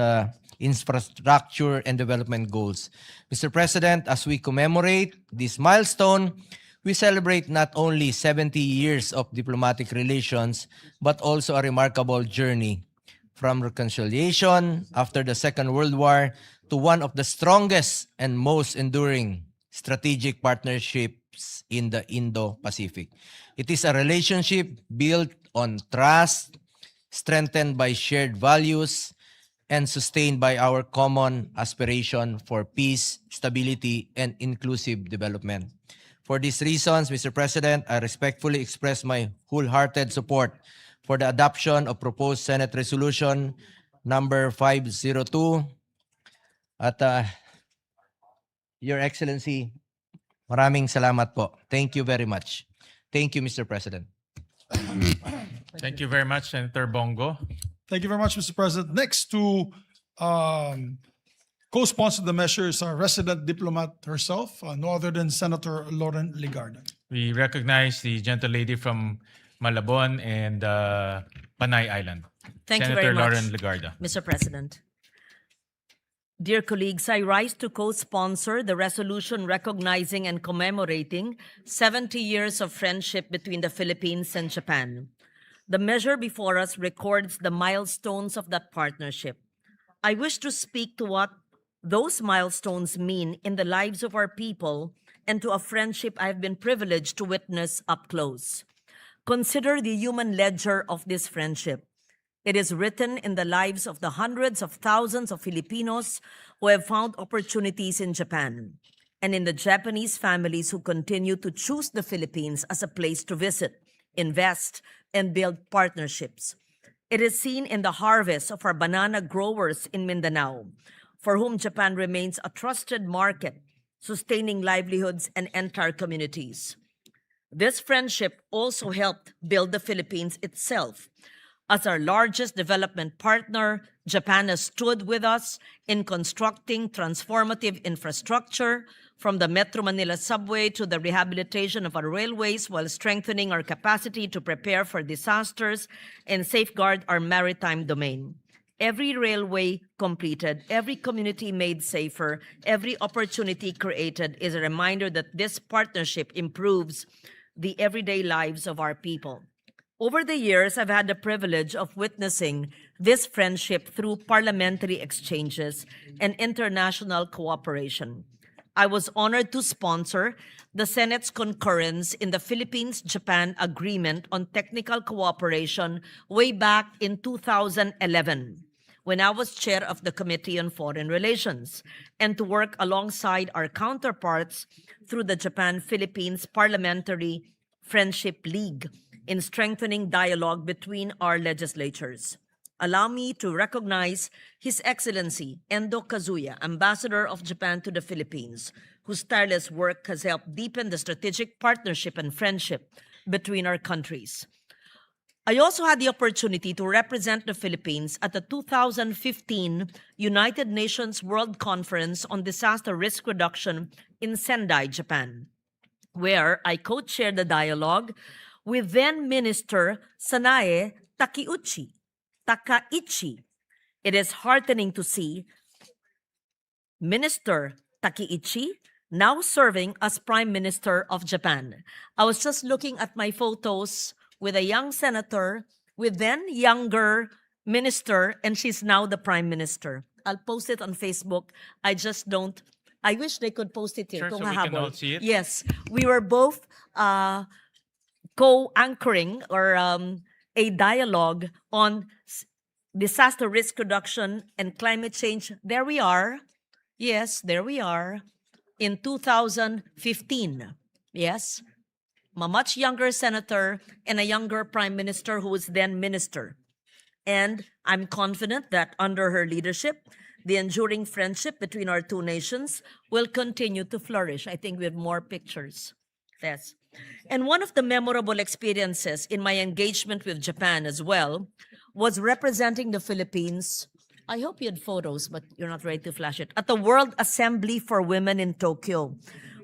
infrastructure and development goals. Mr. President, as we commemorate this milestone, we celebrate not only 70 years of diplomatic relations, but also a remarkable journey from reconciliation after the Second World War to one of the strongest and most enduring strategic partnership partnerships in the Indo-Pacific. It is a relationship built on trust, strengthened by shared values, and sustained by our common aspiration for peace, stability, and inclusive development. For these reasons, Mr. President, I respectfully express my wholehearted support for the adoption of proposed Senate Resolution number 502. At Your Excellency, maraming salamat po. Thank you very much. Thank you, Mr. President. Thank you very much, Senator Bongo. Thank you very much, Mr. President. Next to co-sponsor the measure is our resident diplomat herself, no other than Senator Lauren Ligarda. We recognize the gentle lady from Malabon and Panay Island. Thank you Senator very much, Lauren Ligarda. Mr. President. Dear colleagues, I rise to co-sponsor the resolution recognizing and commemorating 70 years of friendship between the Philippines and Japan. The measure before us records the milestones of that partnership. I wish to speak to what those milestones mean in the lives of our people and to a friendship I've been privileged to witness up close. Consider the human ledger of this friendship. It is written in the lives of the hundreds of thousands of Filipinos who have found opportunities in Japan, and in the Japanese families who continue to choose the Philippines as a place to visit, invest, and build partnerships. It is seen in the harvest of our banana growers in Mindanao, for whom Japan remains a trusted market, sustaining livelihoods and entire communities. This friendship also helped build the Philippines itself. As our largest development partner, Japan has stood with us in constructing transformative infrastructure, from the Metro Manila subway to the rehabilitation of our railways, while strengthening our capacity to prepare for disasters and safeguard our maritime domain. Every railway completed, every community made safer, every opportunity created is a reminder that this partnership improves the everyday lives of our people. Over the years, I've had the privilege of witnessing this friendship through parliamentary exchanges and international cooperation. I was honored to sponsor the Senate's concurrence in the Philippines-Japan Agreement on Technical Cooperation way back in 2011, when I was chair of the Committee on Foreign Relations, and to work alongside our counterparts through the Japan-Philippines Parliamentary Friendship League in strengthening dialogue between our legislatures. Allow me to recognize His Excellency Endo Kazuya, Ambassador of Japan to the Philippines, whose tireless work has helped deepen the strategic partnership and friendship between our countries. I also had the opportunity to represent the Philippines at the 2015 United Nations World Conference on Disaster Risk Reduction in Sendai, Japan, where I co-chaired the dialogue with then Minister Sanae Takaichi. It is heartening to see Minister Takaichi now serving as Prime Minister of Japan. I was just looking at my photos with a young senator, with then younger minister, and she's now the Prime Minister. I'll post it on Facebook. I wish they could post it here. Sure, so Kung we can hahabol. all see it? Yes, we were both co-anchoring or a dialogue on disaster risk reduction and climate change. There we are. Yes, there we are. In 2015. Yes. A much younger senator and a younger prime minister who was then minister. And I'm confident that under her leadership, the enduring friendship between our two nations will continue to flourish. I think we have more pictures. Yes. And one of the memorable experiences in my engagement with Japan as well was representing the Philippines. I hope you had photos, but you're not ready to flash it. At the World Assembly for Women in Tokyo,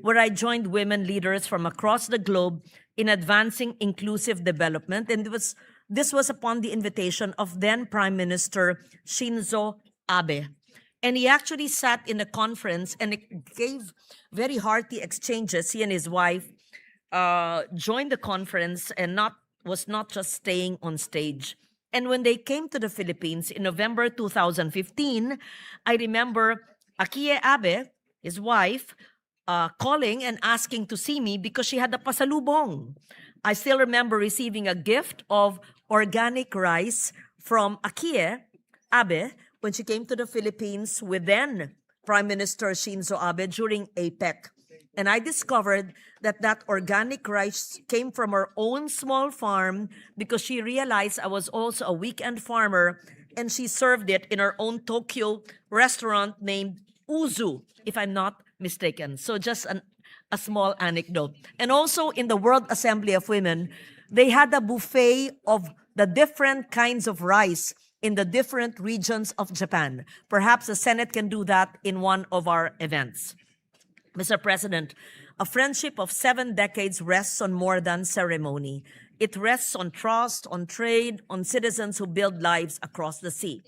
where I joined women leaders from across the globe in advancing inclusive development. And this was upon the invitation of then Prime Minister Shinzo Abe. And he actually sat in a conference and it gave very hearty exchanges. He and his wife joined the conference and was not just staying on stage. And when they came to the Philippines in November 2015, I remember Akie Abe, his wife, calling and asking to see me because she had a pasalubong. I still remember receiving a gift of organic rice from Akie Abe when she came to the Philippines with then Prime Minister Shinzo Abe during APEC. And I discovered that that organic rice came from her own small farm because she realized I was also a weekend farmer, and she served it in her own Tokyo restaurant named Uzu, if I'm not mistaken. So just a small anecdote. And also in the World Assembly of Women, they had a buffet of the different kinds of rice in the different regions of Japan. Perhaps the Senate can do that in one of our events. Mr. President, a friendship of 7 decades rests on more than ceremony. It rests on trust, on trade, on citizens who build lives across the sea.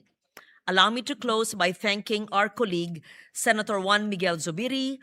Allow me to close by thanking our colleague, Senator Juan Miguel Zubiri,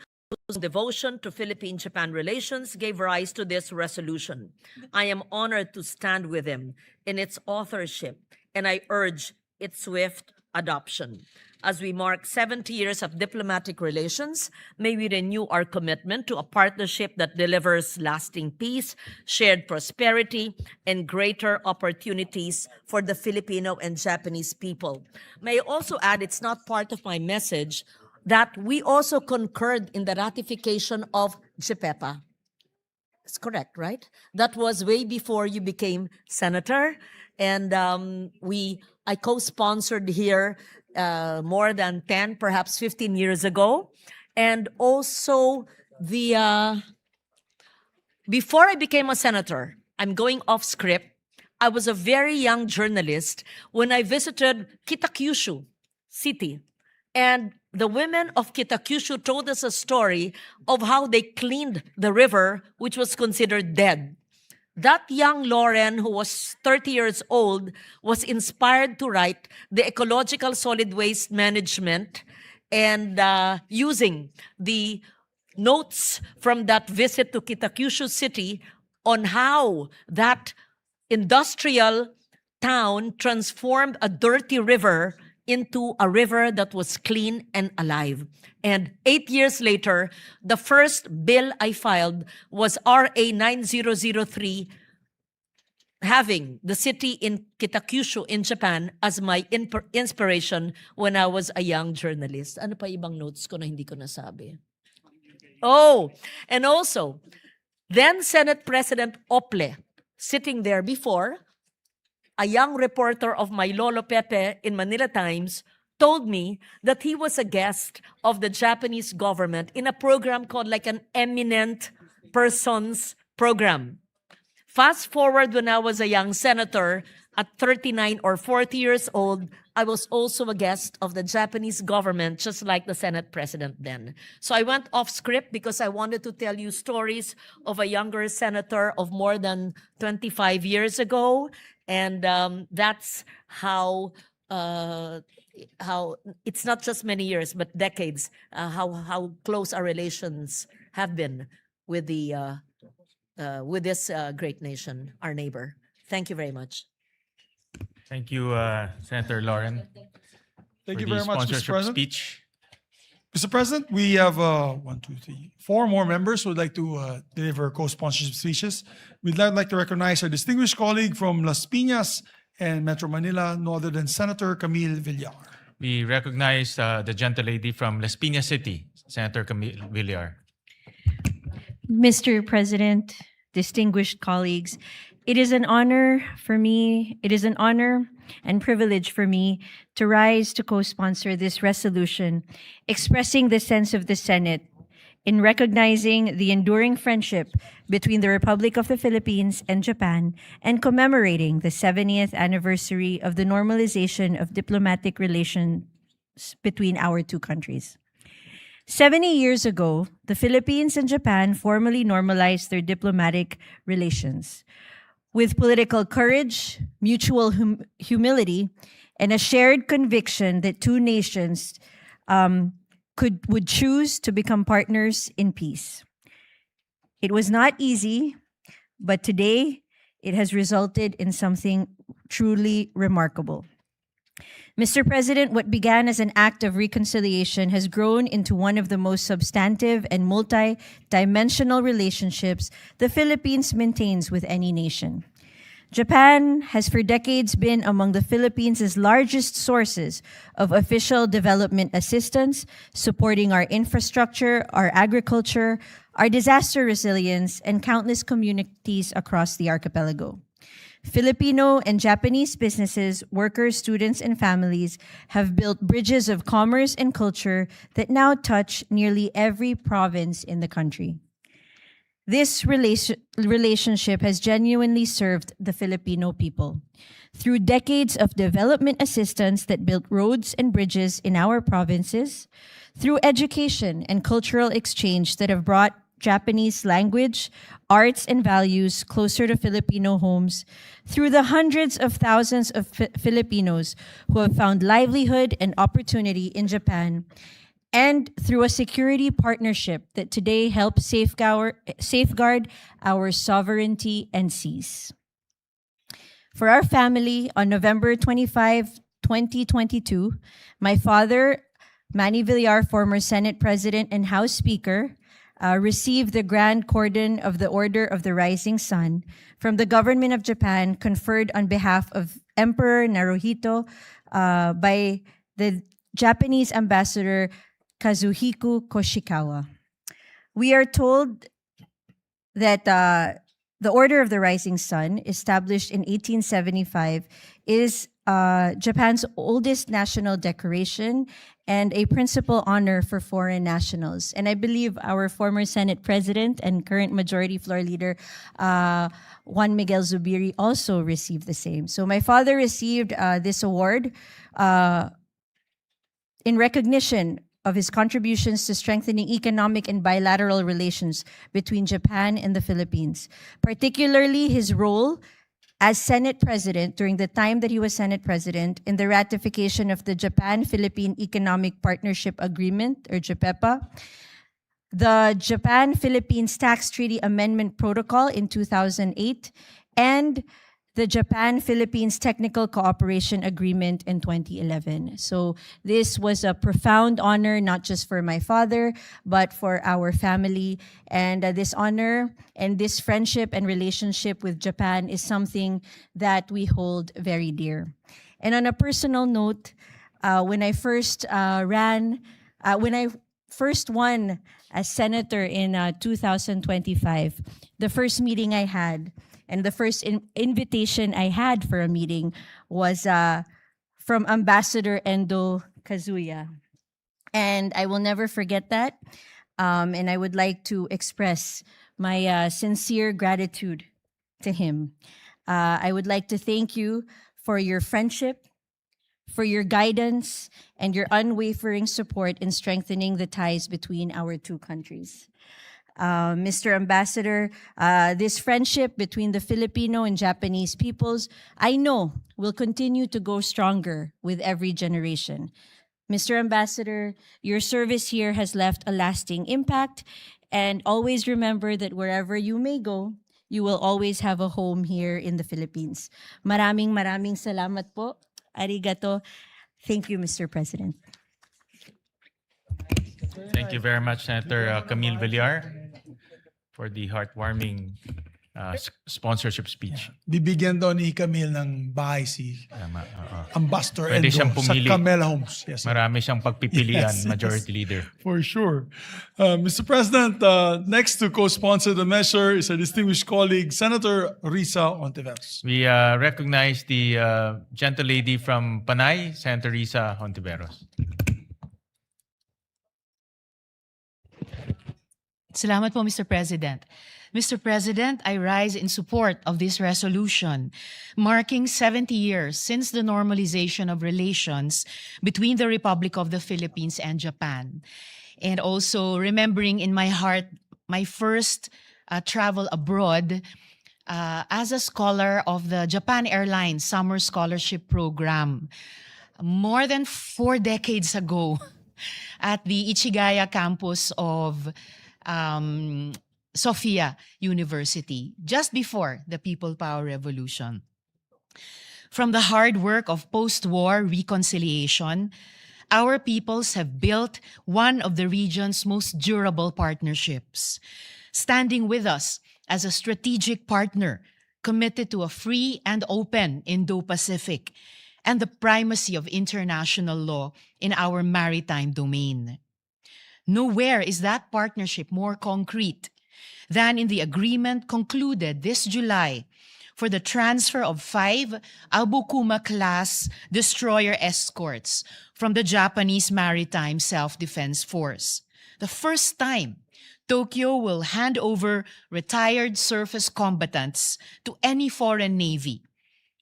whose devotion to Philippine-Japan relations gave rise to this resolution. I am honored to stand with him in its authorship, and I urge its swift adoption. As we mark 70 years of diplomatic relations, may we renew our commitment to a partnership that delivers lasting peace, shared prosperity, and greater opportunities for the Filipino and Japanese people. May I also add, it's not part of my message, that we also concurred in the ratification of JPEPA. It's correct, right? That was way before you became senator, and I co-sponsored here more than 10, perhaps 15 years ago. And also before I became a senator, I'm going off script, I was a very young journalist when I visited Kitakyushu City. And the women of Kitakyushu told us a story of how they cleaned the river, which was considered dead. That young Lauren, who was 30 years old, was inspired to write the ecological solid waste management, and using the notes from that visit to Kitakyushu City on how that industrial town transformed a dirty river into a river that was clean and alive. And 8 years later, the first bill I filed was RA 9003, having the city in Kitakyushu in Japan as my inspiration when I was a young journalist. Ano pa ibang notes ko na hindi ko nasabi? Oh, and also, then Senate President Ople, sitting there before, a young reporter of my Lolo Pepe in Manila Times, told me that he was a guest of the Japanese government in a program called like an eminent persons program. Fast forward when I was a young senator, at 39 or 40 years old, I was also a guest of the Japanese government, just like the Senate president then. So I went off script because I wanted to tell you stories of a younger senator of more than 25 years ago. And that's how it's not just many years, but decades, how close our relations have been with this great nation, our neighbor. Thank you very much. Thank you, Senator Lauren. Thank for you the very much, Mr. sponsorship President. speech. Mr. President, we have 4 more members who would like to deliver co-sponsorship speeches. We'd like to recognize our distinguished colleague from Las Piñas and Metro Manila, no other than Senator Camille Villar. We recognize the gentlelady from Las Piñas City, Senator Camille Villar. Mr. President, distinguished colleagues, it is an honor and privilege for me to rise to co-sponsor this resolution, expressing the sense of the Senate in recognizing the enduring friendship between the Republic of the Philippines and Japan and commemorating the 70th anniversary of the normalization of diplomatic relations between our two countries. 70 years ago, the Philippines and Japan formally normalized their diplomatic relations. With political courage, mutual humility, and a shared conviction that two nations would choose to become partners in peace. It was not easy, but today it has resulted in something truly remarkable. Mr. President, what began as an act of reconciliation has grown into one of the most substantive and multi-dimensional relationships the Philippines maintains with any nation. Japan has for decades been among the Philippines' largest sources of official development assistance, supporting our infrastructure, our agriculture, our disaster resilience, and countless communities across the archipelago. Filipino and Japanese businesses, workers, students, and families have built bridges of commerce and culture that now touch nearly every province in the country. This relationship has genuinely served the Filipino people. Through decades of development assistance that built roads and bridges in our provinces, through education and cultural exchange that have brought Japanese language, arts, and values closer to Filipino homes, through the hundreds of thousands of Filipinos who have found livelihood and opportunity in Japan, and through a security partnership that today helps safeguard our sovereignty and seas. For our family, on November 25, 2022, my father, Manny Villar, former Senate President and House Speaker, received the Grand Cordon of the Order of the Rising Sun from the government of Japan, conferred on behalf of Emperor Naruhito by the Japanese ambassador Kazuhiko Koshikawa. We are told that the Order of the Rising Sun, established in 1875, is Japan's oldest national decoration and a principal honor for foreign nationals. And I believe our former Senate President and current Majority Floor Leader, Juan Miguel Zubiri, also received the same. So my father received this award in recognition of his contributions to strengthening economic and bilateral relations between Japan and the Philippines, particularly his role as Senate President during the time that he was Senate President in the ratification of the Japan-Philippine Economic Partnership Agreement, or JAPEPA, the Japan-Philippines Tax Treaty Amendment Protocol in 2008, and the Japan-Philippines Technical Cooperation Agreement in 2011. So this was a profound honor, not just for my father, but for our family. And this honor and this friendship and relationship with Japan is something that we hold very dear. And on a personal note, when I first won as senator in 2025, the first meeting I had, and the first invitation I had for a meeting was from Ambassador Endo Kazuya. And I will never forget that. And I would like to express my sincere gratitude to him. I would like to thank you for your friendship, for your guidance, and your unwavering support in strengthening the ties between our two countries. Mr. Ambassador, this friendship between the Filipino and Japanese peoples, I know, will continue to go stronger with every generation. Mr. Ambassador, your service here has left a lasting impact, and always remember that wherever you may go, you will always have a home here in the Philippines. Maraming salamat po. Arigato. Thank you, Mr. President. Thank you very much, Senator Camille Villar, for the heartwarming sponsorship speech. Bibigyan daw ni Camille ng bahay si Tama, oo. Ambassador Pwede Endo siyang sa pumili. Camel Homes. Yes, sir. Marami siyang pagpipilian, Yes, Majority yes. Leader. For sure. Mr. President, next to co-sponsor the measure is our distinguished colleague, Senator Risa Ontiveros. We recognize the gentle lady from Panay, Senator Risa Hontiveros. Salamat po, Mr. President. Mr. President, I rise in support of this resolution, marking 70 years since the normalization of relations between the Republic of the Philippines and Japan. And also remembering in my heart my first travel abroad as a scholar of the Japan Airlines Summer Scholarship Program. More than 4 decades ago at the Ichigaya campus of Sophia University, just before the People Power Revolution. From the hard work of post-war reconciliation, our peoples have built one of the region's most durable partnerships, standing with us as a strategic partner committed to a free and open Indo-Pacific and the primacy of international law in our maritime domain. Nowhere is that partnership more concrete than in the agreement concluded this July for the transfer of 5 Abukuma-class destroyer escorts from the Japanese Maritime Self-Defense Force. The first time Tokyo will hand over retired surface combatants to any foreign navy,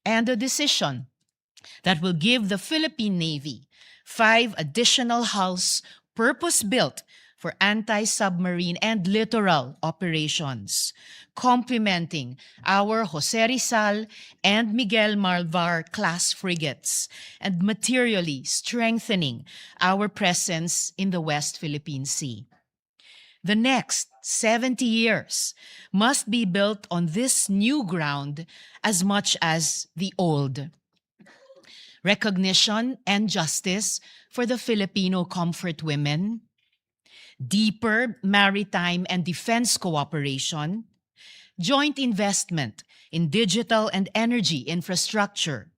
and a decision that will give the Philippine Navy 5 additional hulls purpose-built for anti-submarine and littoral operations, complementing our Jose Rizal and Miguel Malvar class frigates and materially strengthening our presence in the West Philippine Sea. The next 70 years must be built on this new ground as much as the old. Recognition and justice for the Filipino comfort women, deeper maritime and defense cooperation, joint investment in digital and energy infrastructure,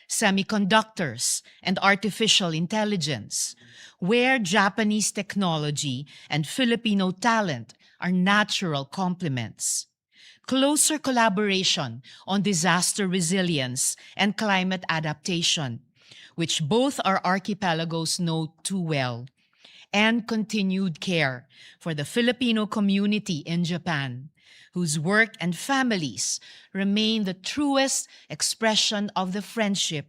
semiconductors and artificial intelligence, where Japanese technology and Filipino talent are natural complements. Closer collaboration on disaster resilience and climate adaptation, which both our archipelagos know too well, and continued care for the Filipino community in Japan, whose work and families remain the truest expression of the friendship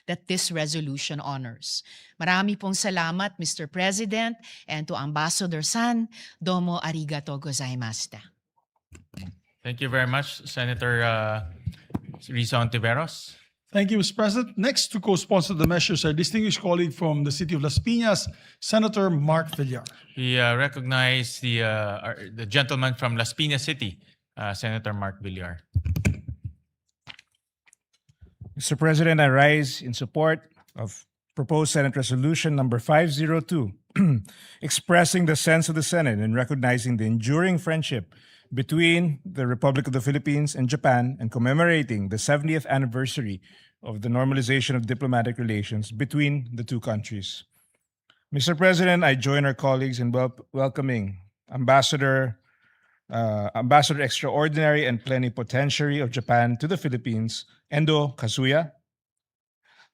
that this resolution honors. Marami pong salamat, Mr. President, and to Ambassador San, domo arigato gozaimashita. Thank you very much, Senator Risa Ontiveros. Thank you, Mr. President. Next to co-sponsor the measures, our distinguished colleague from the city of Las Piñas, Senator Mark Villar. We recognize the gentleman from Las Piñas City, Senator Mark Villar. Mr. President, I rise in support of proposed Senate Resolution number 502, expressing the sense of the Senate and recognizing the enduring friendship between the Republic of the Philippines and Japan and commemorating the 70th anniversary of the normalization of diplomatic relations between the two countries. Mr. President, I join our colleagues in welcoming Ambassador Extraordinary and Plenipotentiary of Japan to the Philippines, Endo Kazuya,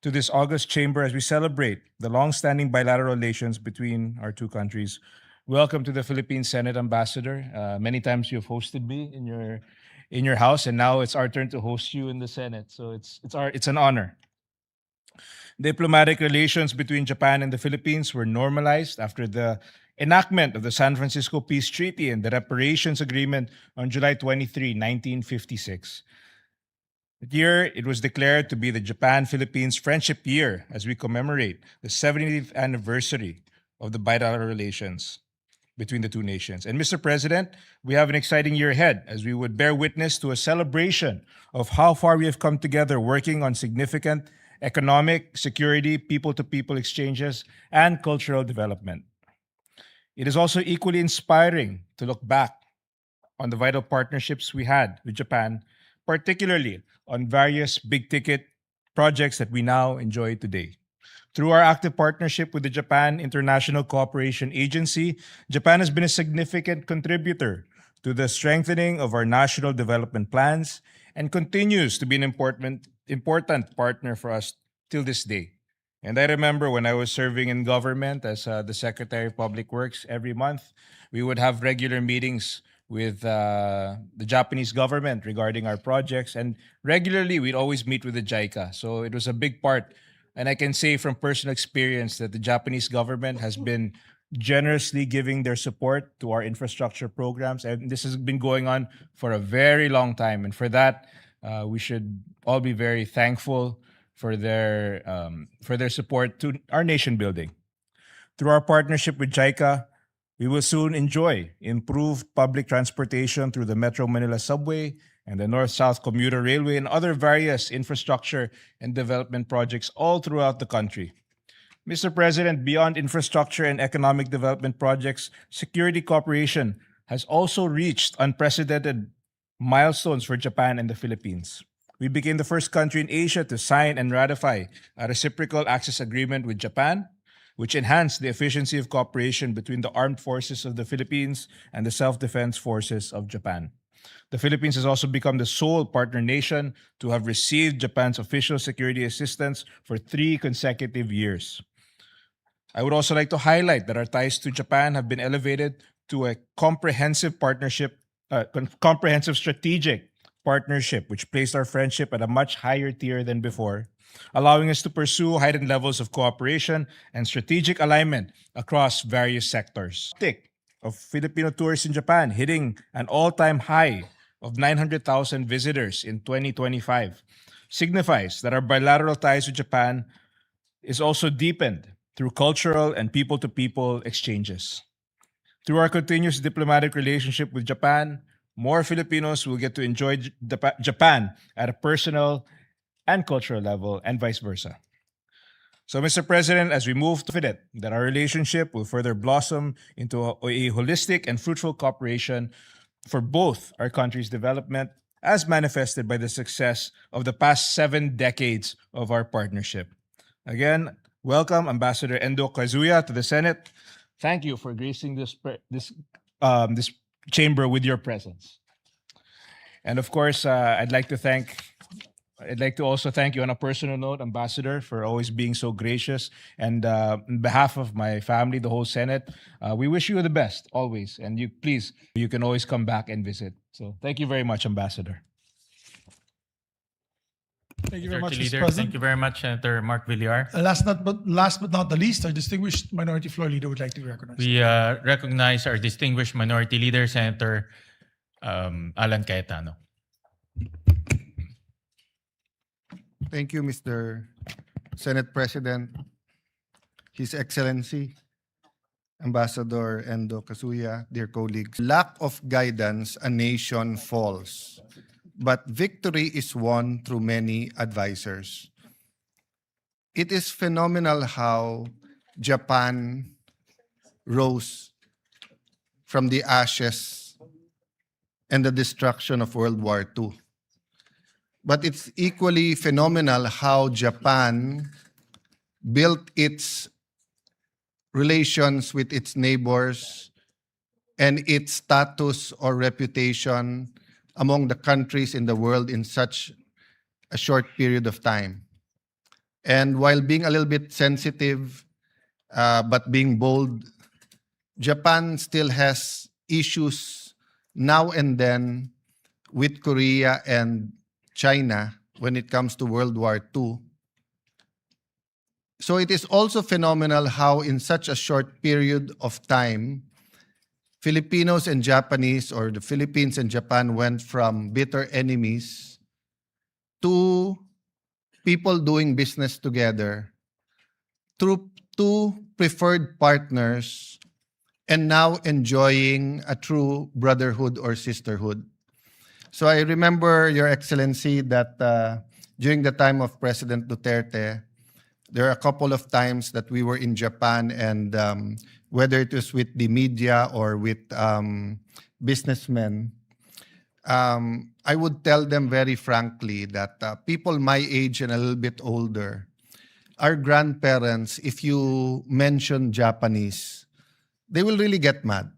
to this august chamber as we celebrate the long-standing bilateral relations between our two countries. Welcome to the Philippine Senate, Ambassador. Many times you've hosted me in your house, and now it's our turn to host you in the Senate. So it's an honor. Diplomatic relations between Japan and the Philippines were normalized after the enactment of the San Francisco Peace Treaty and the Reparations Agreement on July 23, 1956. That year, it was declared to be the Japan-Philippines Friendship Year as we commemorate the 70th anniversary of the bilateral relations between the two nations. And Mr. President, we have an exciting year ahead as we would bear witness to a celebration of how far we have come together working on significant economic, security, people-to-people exchanges, and cultural development. It is also equally inspiring to look back on the vital partnerships we had with Japan, particularly on various big-ticket projects that we now enjoy today. Through our active partnership with the Japan International Cooperation Agency, Japan has been a significant contributor to the strengthening of our national development plans and continues to be an important partner for us till this day. And I remember when I was serving in government as the Secretary of Public Works, every month we would have regular meetings with the Japanese government regarding our projects, and regularly we'd always meet with the JICA. So it was a big part. And I can say from personal experience that the Japanese government has been generously giving their support to our infrastructure programs. And this has been going on for a very long time. And for that, we should all be very thankful for their support to our nation building. Through our partnership with JICA, we will soon enjoy improved public transportation through the Metro Manila subway and the North-South Commuter Railway, and other various infrastructure and development projects all throughout the country. Mr. President, beyond infrastructure and economic development projects, security cooperation has also reached unprecedented milestones for Japan and the Philippines. We became the first country in Asia to sign and ratify a reciprocal access agreement with Japan, which enhanced the efficiency of cooperation between the armed forces of the Philippines and the self-defense forces of Japan. The Philippines has also become the sole partner nation to have received Japan's official security assistance for 3 consecutive years. I would also like to highlight that our ties to Japan have been elevated to a comprehensive strategic partnership, which placed our friendship at a much higher tier than before, allowing us to pursue heightened levels of cooperation and strategic alignment across various sectors. Tick of Filipino tourists in Japan hitting an all-time high of 900,000 visitors in 2025 signifies that our bilateral ties with Japan is also deepened through cultural and people-to-people exchanges. Through our continuous diplomatic relationship with Japan, more Filipinos will get to enjoy Japan at a personal and cultural level, and vice versa. So, Mr. President, as we move to it, that our relationship will further blossom into a holistic and fruitful cooperation for both our countries' development, as manifested by the success of the past 7 decades of our partnership. Again, welcome Ambassador Endo Kazuya to the Senate. Thank you for gracing this chamber with your presence. And of course, I'd like to also thank you on a personal note, Ambassador, for always being so gracious. And on behalf of my family, the whole Senate, we wish you the best always. And you can always come back and visit. So thank you very much, Ambassador. Thank you very much, Mr. Leader. President. Thank you very much, Senator Mark Villar. Last but not the least, our distinguished Minority Floor Leader would like to be recognized. We recognize our distinguished Minority Leader, Senator Alan Cayetano. Thank you, Mr. Senate President, His Excellency, Ambassador Endo Kazuya, dear colleagues. Lack of guidance, a nation falls, but victory is won through many advisors. It is phenomenal how Japan rose from the ashes and the destruction of World War II. But it's equally phenomenal how Japan built its relations with its neighbors and its status or reputation among the countries in the world in such a short period of time. And while being a little bit sensitive, but being bold, Japan still has issues now and then with Korea and China when it comes to World War II. So it is also phenomenal how in such a short period of time, Filipinos and Japanese, or the Philippines and Japan, went from bitter enemies to people doing business together, through 2 preferred partners, and now enjoying a true brotherhood or sisterhood. So I remember, Your Excellency, that during the time of President Duterte, there are a couple of times that we were in Japan, and whether it was with the media or with businessmen, I would tell them very frankly that people my age and a little bit older, our grandparents, if you mention Japanese, they will really get mad.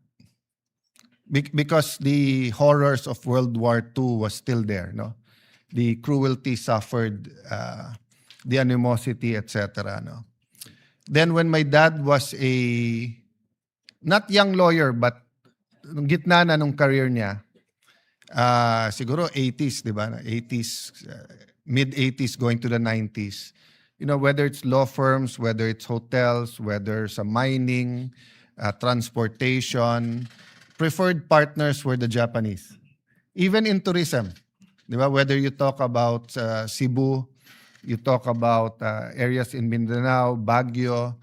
Because the horrors of World War II was still there, no? The cruelty suffered, the animosity, etc. No? Then when my dad was a, not young lawyer, but gitna na nung career niya, siguro 80s, di ba? 80s, mid-80s going to the 90s. You know, whether it's law firms, whether it's hotels, whether it's mining, transportation, preferred partners were the Japanese. Even in tourism, di ba? Whether you talk about Cebu, you talk about areas in Mindanao, Baguio,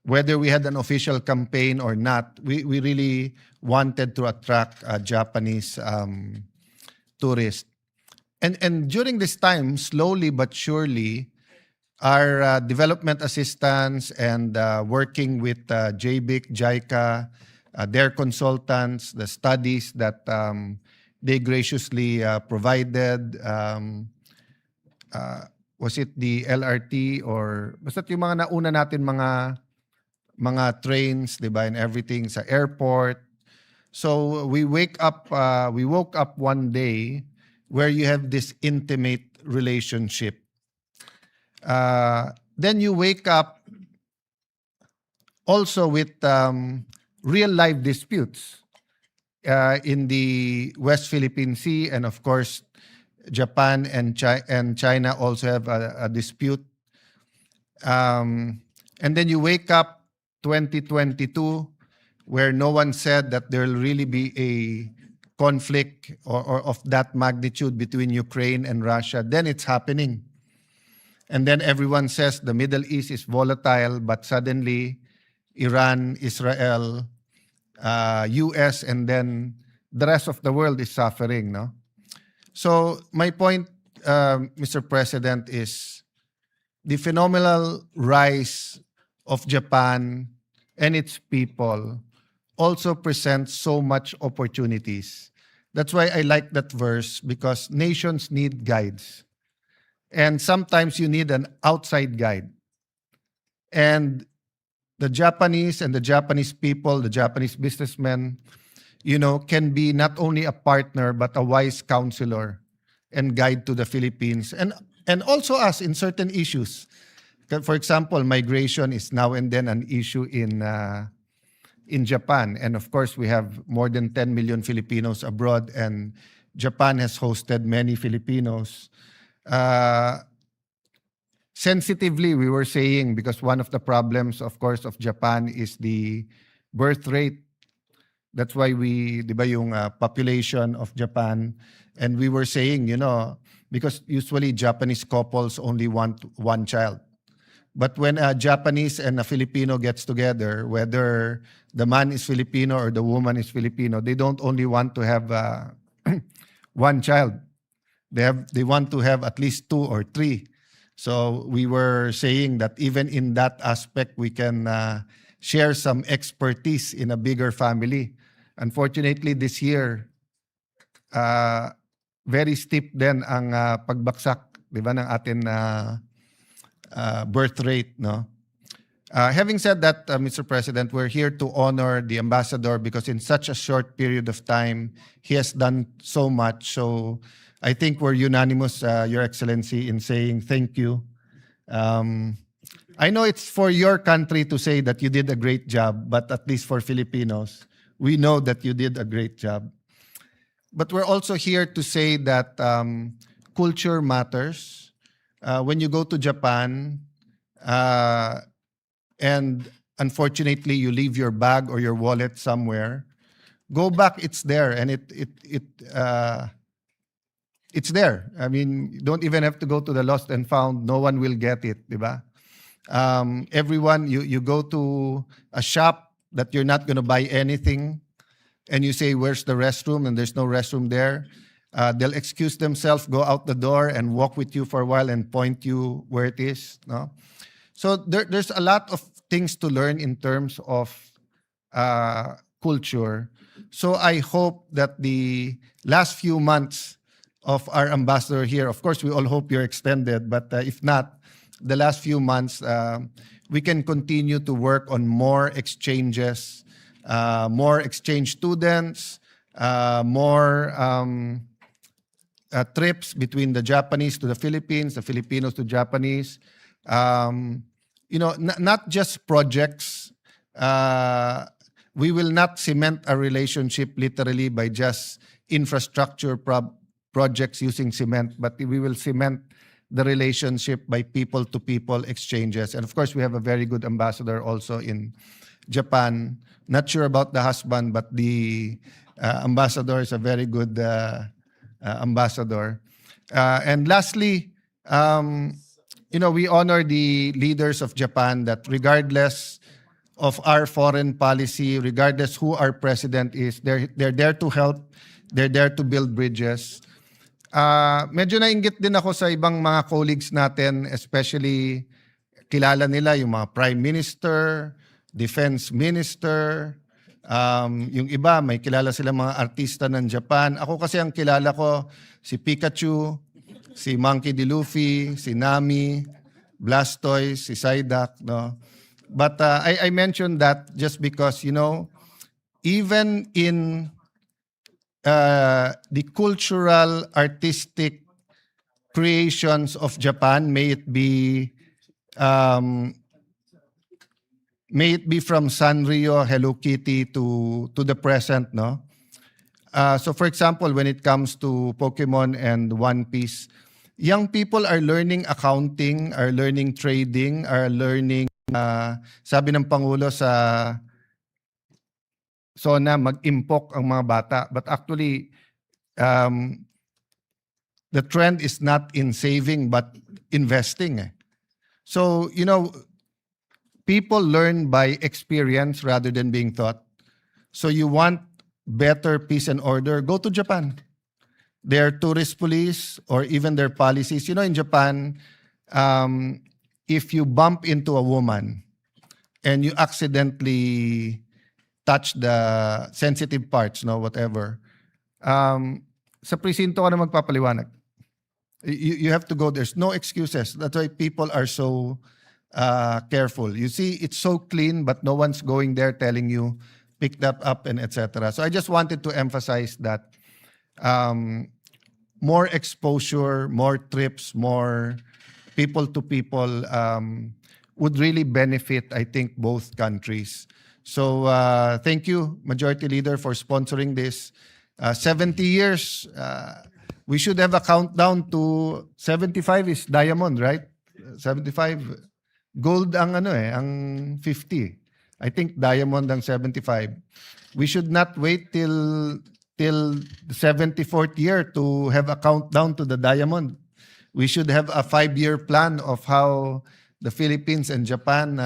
whether we had an official campaign or not, we really wanted to attract Japanese tourists. And during this time, slowly but surely, our development assistants and working with JBIC, JICA, their consultants, the studies that they graciously provided, was it the LRT or basta yung mga nauna natin mga trains, 'di ba, and everything sa airport. So we woke up one day where you have this intimate relationship. Then you wake up also with real life disputes in the West Philippine Sea, and of course, Japan and China also have a dispute. And then you wake up 2022, where no one said that there will really be a conflict or of that magnitude between Ukraine and Russia. Then it's happening. And then everyone says the Middle East is volatile, but suddenly Iran, Israel, US, and then the rest of the world is suffering, no? So my point, Mr. President, is the phenomenal rise of Japan and its people also presents so much opportunities. That's why I like that verse, because nations need guides. And sometimes you need an outside guide. And the Japanese and the Japanese people, the Japanese businessmen, can be not only a partner, but a wise counselor and guide to the Philippines. And also us in certain issues. For example, migration is now and then an issue in Japan. And of course, we have more than 10 million Filipinos abroad, and Japan has hosted many Filipinos. Sensitively, we were saying, because one of the problems, of course, of Japan is the birth rate. That's why di ba yung population of Japan, and we were saying, because usually Japanese couples only want one child. But when a Japanese and a Filipino gets together, whether the man is Filipino or the woman is Filipino, they don't only want to have one child. They want to have at least 2 or 3. So we were saying that even in that aspect, we can share some expertise in a bigger family. Unfortunately, this year, very steep din ang pagbaksak, di ba, ng atin birth rate, no? Having said that, Mr. President, we're here to honor the ambassador because in such a short period of time, he has done so much. So I think we're unanimous, Your Excellency, in saying thank you. I know it's for your country to say that you did a great job, but at least for Filipinos, we know that you did a great job. But we're also here to say that culture matters. When you go to Japan, and unfortunately you leave your bag or your wallet somewhere, go back, it's there, and it's there. I mean, you don't even have to go to the lost and found. No one will get it, di ba? Everyone, you go to a shop that you're not going to buy anything, and you say, where's the restroom? And there's no restroom there. They'll excuse themselves, go out the door, and walk with you for a while and point you where it is. No? So there's a lot of things to learn in terms of culture. So I hope that the last few months of our ambassador here, of course, we all hope you're extended, but if not, the last few months, we can continue to work on more exchanges, more exchange students, more trips between the Japanese to the Philippines, the Filipinos to Japanese. Not just projects. We will not cement a relationship literally by just infrastructure projects using cement, but we will cement the relationship by people-to-people exchanges. And of course, we have a very good ambassador also in Japan. Not sure about the husband, but the ambassador is a very good ambassador. And lastly, we honor the leaders of Japan that regardless of our foreign policy, regardless who our president is. They're there to help. They're there to build bridges. Medyo nainggit din ako sa ibang mga colleagues natin, especially kilala nila yung mga prime minister, defense minister, yung iba may kilala sila mga artista ng Japan. Ako kasi ang kilala ko si Pikachu, si Monkey D. Luffy, si Nami, Blastoise, si Psyduck, no? But I mentioned that just because, you know, even in the cultural, artistic creations of Japan, may it be from Sanrio, Hello Kitty to the present, no? So for example, when it comes to Pokemon and One Piece, young people are learning accounting, are learning trading, are learning, sabi ng Pangulo sa SONA, mag-impok ang mga bata. But actually, the trend is not in saving, but investing. So, you know, people learn by experience rather than being taught. So you want better peace and order, go to Japan. Their tourist police or even their policies. You know, in Japan, if you bump into a woman and you accidentally touch the sensitive parts, no, whatever, sa presinto ka na magpapaliwanag. You have to go. There's no excuses. That's why people are so careful. You see, it's so clean, but no one's going there telling you, pick that up and etc. So I just wanted to emphasize that more exposure, more trips, more people to people would really benefit, I think, both countries. So thank you, Majority Leader, for sponsoring this. 70 years, we should have a countdown to 75 is diamond, right? 75. Gold ang ang 50. I think diamond ang 75. We should not wait till the 74th year to have a countdown to the diamond. We should have a 5-year plan of how the Philippines and Japan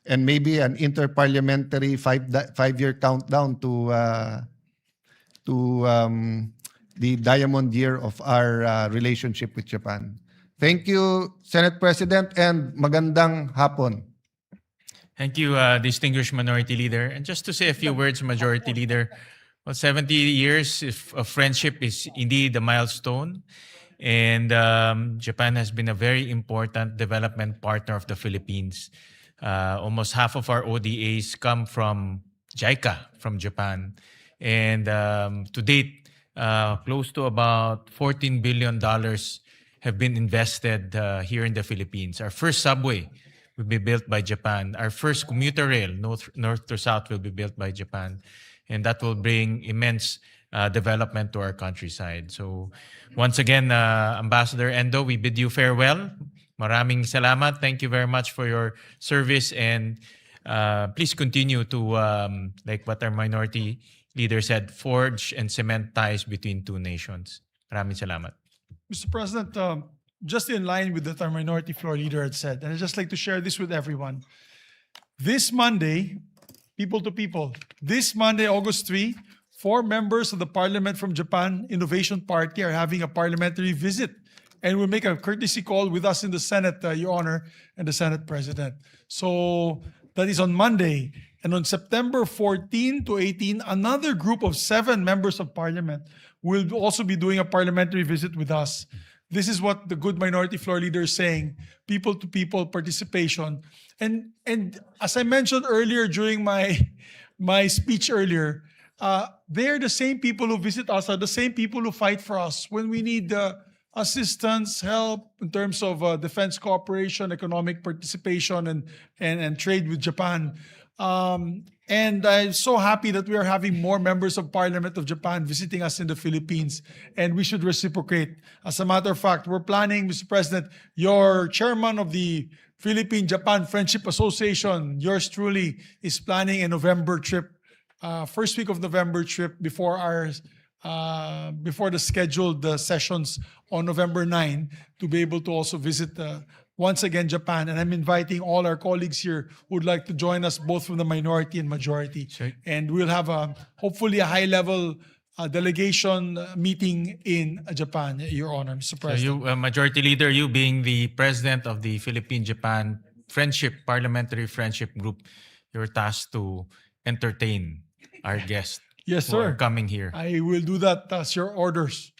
and maybe an interparliamentary 5-year countdown to the diamond year of our relationship with Japan. Thank you, Senate President, and magandang hapon. Thank you, distinguished Minority Leader. And just to say a few words, Majority Leader, well, 70 years of friendship is indeed a milestone. And Japan has been a very important development partner of the Philippines. Almost half of our ODAs come from JICA, from Japan. And to date, close to about $14 billion have been invested here in the Philippines. Our first subway will be built by Japan. Our first commuter rail, north to south, will be built by Japan. And that will bring immense development to our countryside. So once again, Ambassador Endo, we bid you farewell. Maraming salamat. Thank you very much for your service. And please continue to, like what our Minority Leader said, forge and cement ties between two nations. Maraming salamat. Mr. President, just in line with what our Minority Floor Leader had said, and I'd just like to share this with everyone. This Monday, people to people, this Monday, August 3, 4 members of the Parliament from Japan Innovation Party are having a parliamentary visit and will make a courtesy call with us in the Senate, Your Honor, and the Senate President. So that is on Monday. And on September 14 to 18, another group of 7 members of Parliament will also be doing a parliamentary visit with us. This is what the good Minority Floor Leader is saying, people-to-people participation. And as I mentioned earlier during my speech earlier, they're the same people who visit us, are the same people who fight for us when we need assistance, help in terms of defense cooperation, economic participation, and trade with Japan. And I'm so happy that we are having more members of Parliament of Japan visiting us in the Philippines, and we should reciprocate. As a matter of fact, we're planning, Mr. President, your chairman of the Philippine-Japan Friendship Association, yours truly, is planning a November trip, first week of November trip before the scheduled sessions on November 9 to be able to also visit once again Japan, and I'm inviting all our colleagues here who would like to join us, both from the minority and majority. Sure. And we'll have hopefully a high-level delegation meeting in Japan, Your Honor, Mr. So President. you, Majority Leader, you being the president of the Philippine-Japan Parliamentary Friendship Group, you're tasked to entertain our guests Yes, who are sir. coming here. I will do that as your orders.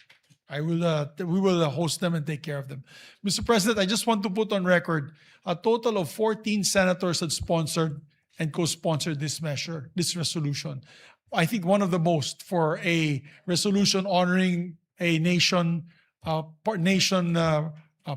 I will. We will host them and take care of them. Mr. President, I just want to put on record a total of 14 senators had sponsored and co-sponsored this measure, this resolution. I think one of the most for a resolution honoring a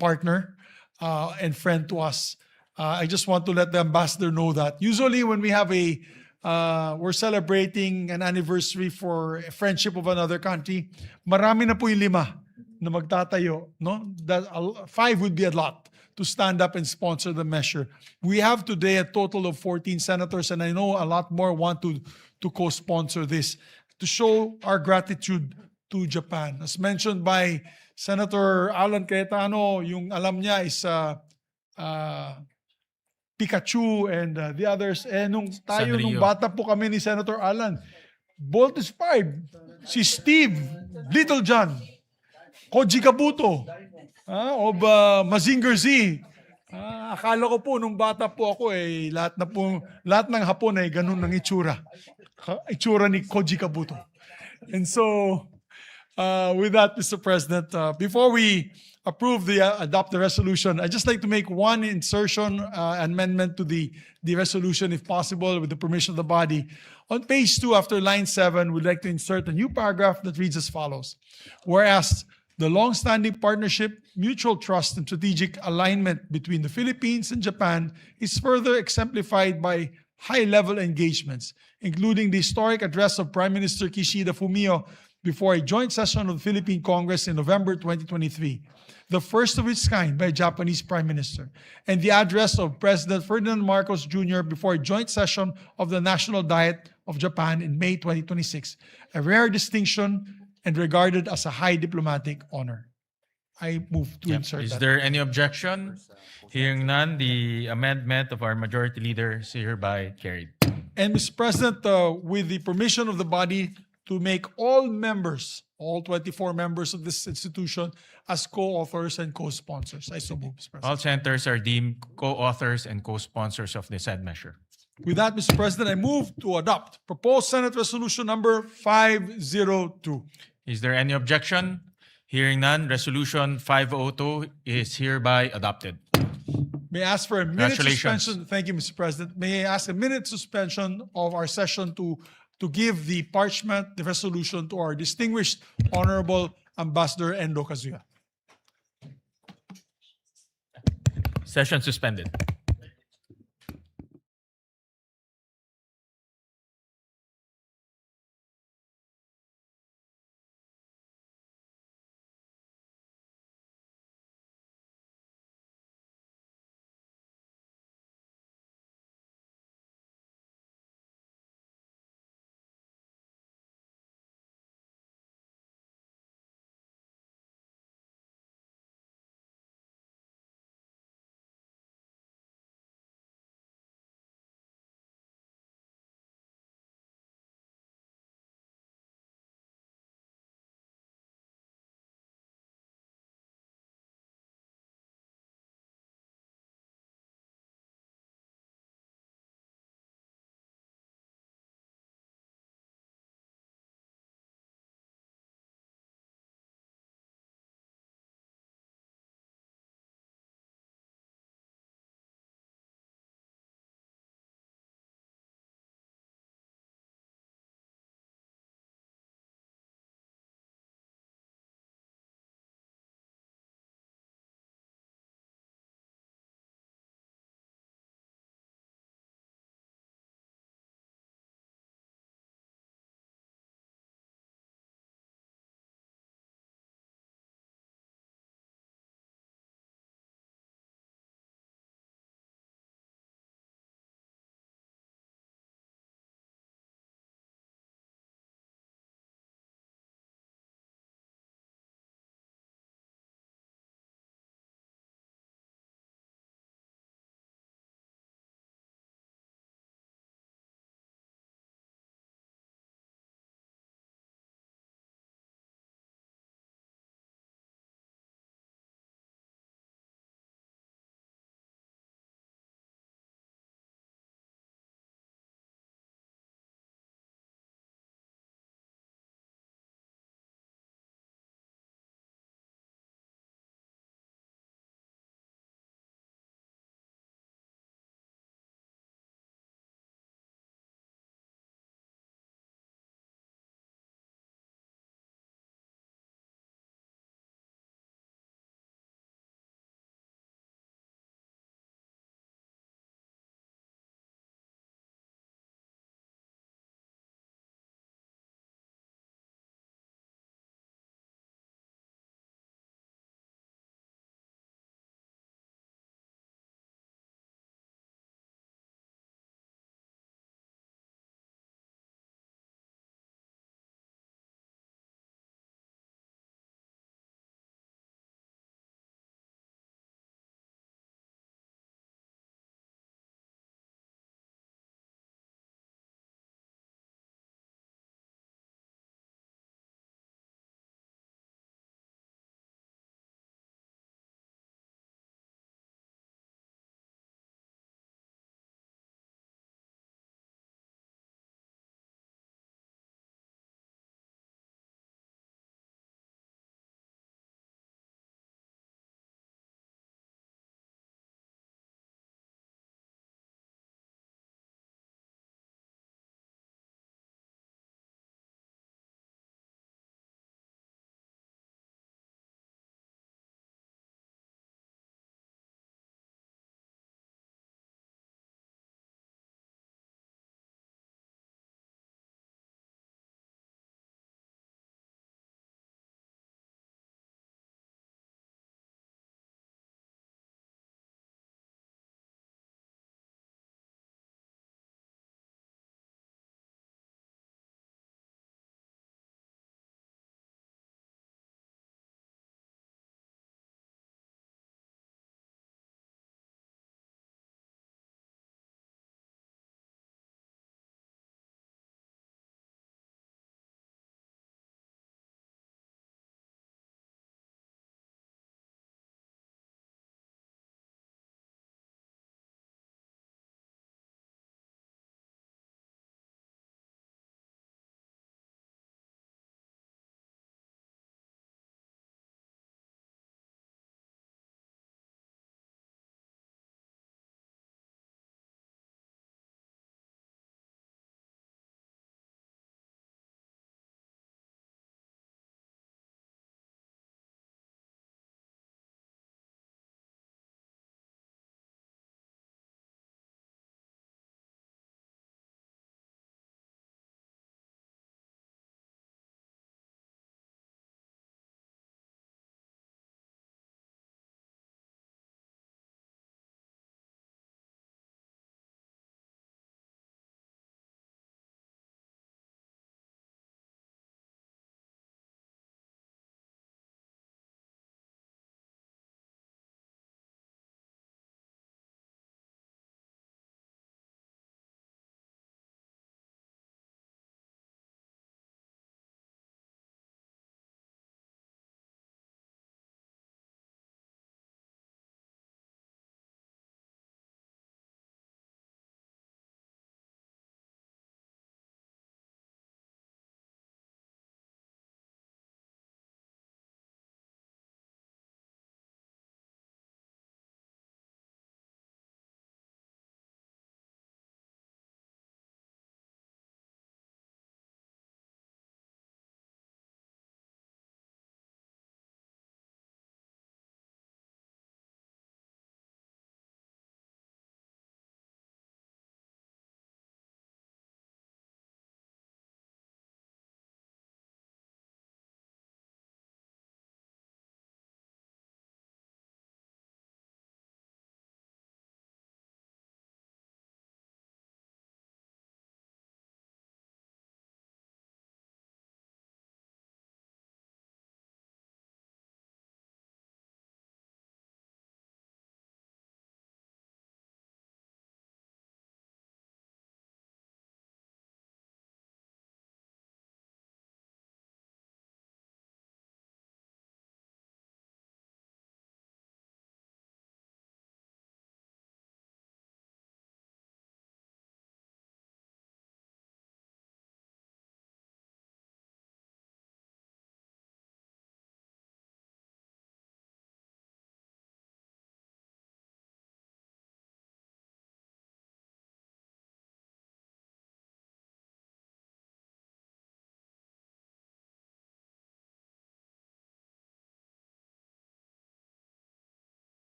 partner and friend to us. I just want to let the ambassador know that usually when we have we're celebrating an anniversary for a friendship of another country, marami na po yung 5 na magtatayo, no? That 5 would be a lot to stand up and sponsor the measure. We have today a total of 14 senators, and I know a lot more want to co-sponsor this to show our gratitude to Japan. As mentioned by Senator Alan Cayetano, yung alam niya is Pikachu and the others. Nung Sanrio. bata po kami ni Senator Alan, Voltage 5, si Steve, Little John, Koji Kabuto, of Mazinger Z. Akala ko po nung bata po ako lahat ng Hapon ay ganun ng itsura. Itsura ni Koji Kabuto. And so, with that, Mr. President, before we adopt the resolution, I'd just like to make one insertion, amendment to the resolution, if possible, with the permission of the body. On page 2, after line 7, we'd like to insert a new paragraph that reads as follows. Whereas the long-standing partnership, mutual trust, and strategic alignment between the Philippines and Japan is further exemplified by high-level engagements, including the historic address of Prime Minister Kishida Fumio before a joint session of the Philippine Congress in November 2023, the first of its kind by a Japanese Prime Minister, and the address of President Ferdinand Marcos Jr. before a joint session of the National Diet of Japan in May 2026, a rare distinction and regarded as a high diplomatic honor. I move to insert Is that. there any objection? Hearing none, the amendment of our Majority Leader is hereby carried. And Mr. President, with the permission of the body, to make all members, all 24 members of this institution, as co-authors and co-sponsors. I so move, Mr. President. All senators are deemed co-authors and co-sponsors of the said measure. With that, Mr. President, I move to adopt proposed Senate Resolution number 502. Is there any objection? Hearing none, Resolution 502 is hereby adopted. May I ask for a minute Congratulations. suspension? Thank you, Mr. President. May I ask a minute suspension of our session to give the parchment, the resolution, to our distinguished, honorable Ambassador Endo Kazuya. Session suspended.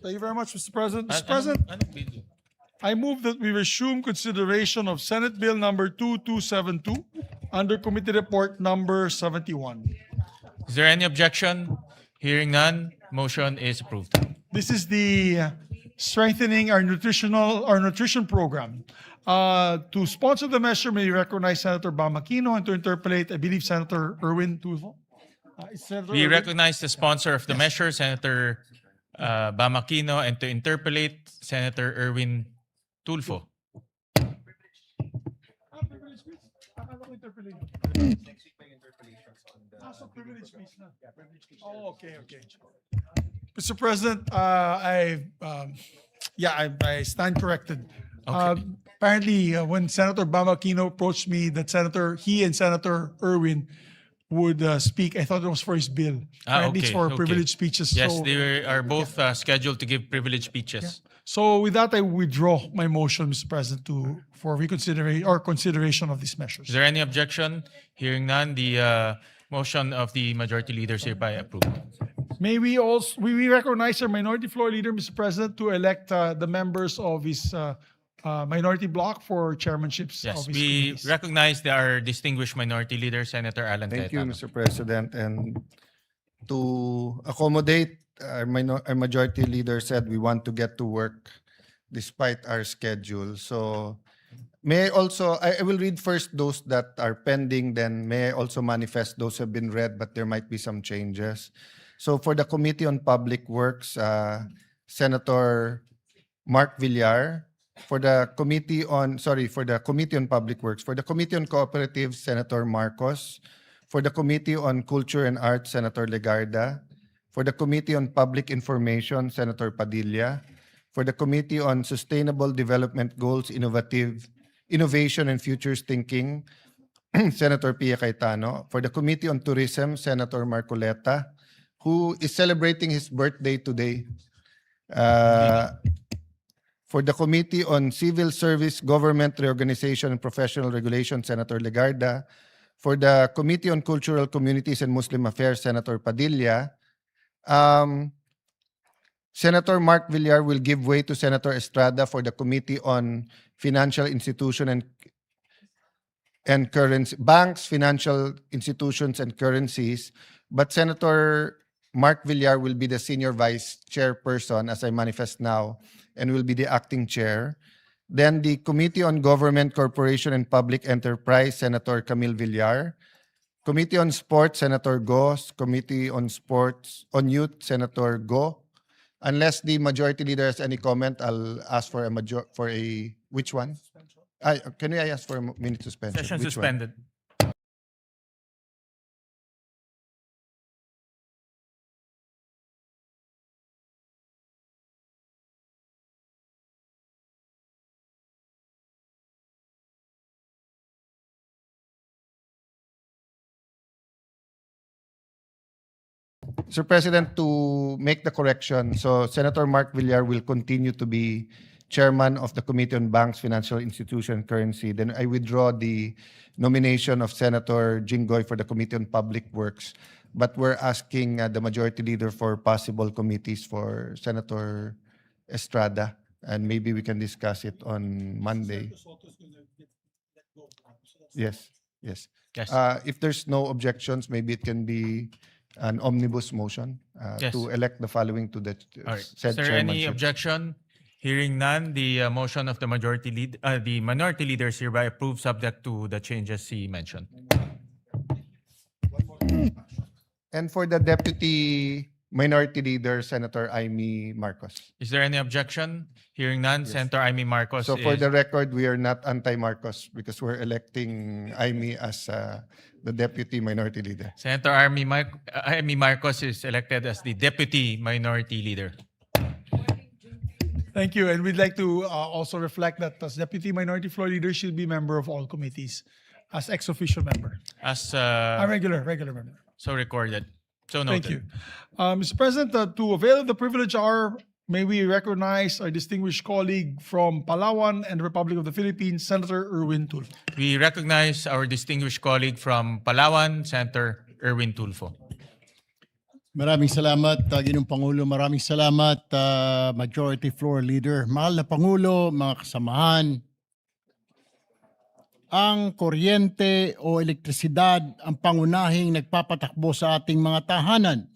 Thank you very much, Mr. President. Mr. Anong- President, anong bill? I move that we resume consideration of Senate Bill number 2272 under Committee Report number 71. Is there any objection? Hearing none, motion is approved. This is the strengthening our nutrition program. To sponsor the measure, may we recognize Senator Bamakino, and to interpolate, I believe, Senator Erwin Tulfo. Senator We Erwin? recognize the sponsor of the measure, Senator Bamakino, and to interpolate, Senator Erwin Tulfo. Oh, okay. Mr. President, I stand corrected. Apparently, when Senator Bamakino approached me, that he and Senator Erwin would speak, I thought it was for his bill. Apparently, it's for privileged speeches. Yes, so, they are both scheduled to give privileged speeches. so with that, I withdraw my motion, Mr. President, for reconsideration or consideration of these measures. Is there any objection? Hearing none, the motion of the majority leader is hereby approved. May we recognize our minority floor leader, Mr. President, to elect the members of his minority bloc for chairmanships Yes, of his we committees. recognize our distinguished minority leader, Senator Alan Thank you, Cayetano. Mr. President. And to accommodate our majority leader said we want to get to work despite our schedule. So may I also, I will read first those that are pending, then may I also manifest those have been read, but there might be some changes. So for the Committee on Public Works, Senator Mark Villar. For the Committee on Public Works. For the Committee on Cooperatives, Senator Marcos. For the Committee on Culture and Arts, Senator Legarda. For the Committee on Public Information, Senator Padilla. For the Committee on Sustainable Development Goals, Innovation and Futures Thinking, Senator Pia Cayetano. For the Committee on Tourism, Senator Marcoleta, who is celebrating his birthday today. For the Committee on Civil Service, Government Reorganization and Professional Regulation, Senator Legarda. For the Committee on Cultural Communities and Muslim Affairs, Senator Padilla. Senator Mark Villar will give way to Senator Estrada for the Committee on Financial Institution and Currency, Banks, Financial Institutions and Currencies. But Senator Mark Villar will be the senior vice chairperson, as I manifest now, and will be the acting chair. Then the Committee on Government, Corporation, and Public Enterprise, Senator Camille Villar. Committee on Sports, Senator Go. Committee on Youth, Senator Go. Unless the majority leader has any comment, I'll ask for which one? Can I ask for a minute suspension? Session Which one? suspended. Mr. President, to make the correction, so Senator Mark Villar will continue to be chairman of the Committee on Banks, Financial Institution, and Currency. Then I withdraw the nomination of Senator Jinggoy for the Committee on Public Works. But we're asking the majority leader for possible committees for Senator Estrada, and maybe we can discuss it on Monday. Yes. Yes. If there's no objections, maybe it can be an omnibus motion Yes. to elect the following to the All right. said Is there any chairmanship. objection? Hearing none, the motion of the the minority leader is hereby approved, subject to the changes he mentioned. And for the deputy minority leader, Senator Amy Marcos. Is there any objection? Hearing none, Senator Amy Marcos So for is... the record, we are not anti-Marcos because we're electing Amy as the deputy minority leader. Senator Amy Marcos is elected as the deputy minority leader. Thank you. And we'd like to also reflect that as Deputy Minority Floor Leader, she'll be member of all committees as ex-official member. As A regular member. so recorded. So noted. Thank you. Mr. President, to avail of the privilege hour, may we recognize our distinguished colleague from Palawan and the Republic of the Philippines, Senator Erwin Tulfo. We recognize our distinguished colleague from Palawan, Senator Erwin Tulfo. Maraming salamat, Ginoong Pangulo. Maraming salamat, Majority Floor Leader. Mahal na Pangulo, mga kasamahan, ang kuryente o elektrisidad ang pangunahing nagpapatakbo sa ating mga tahanan,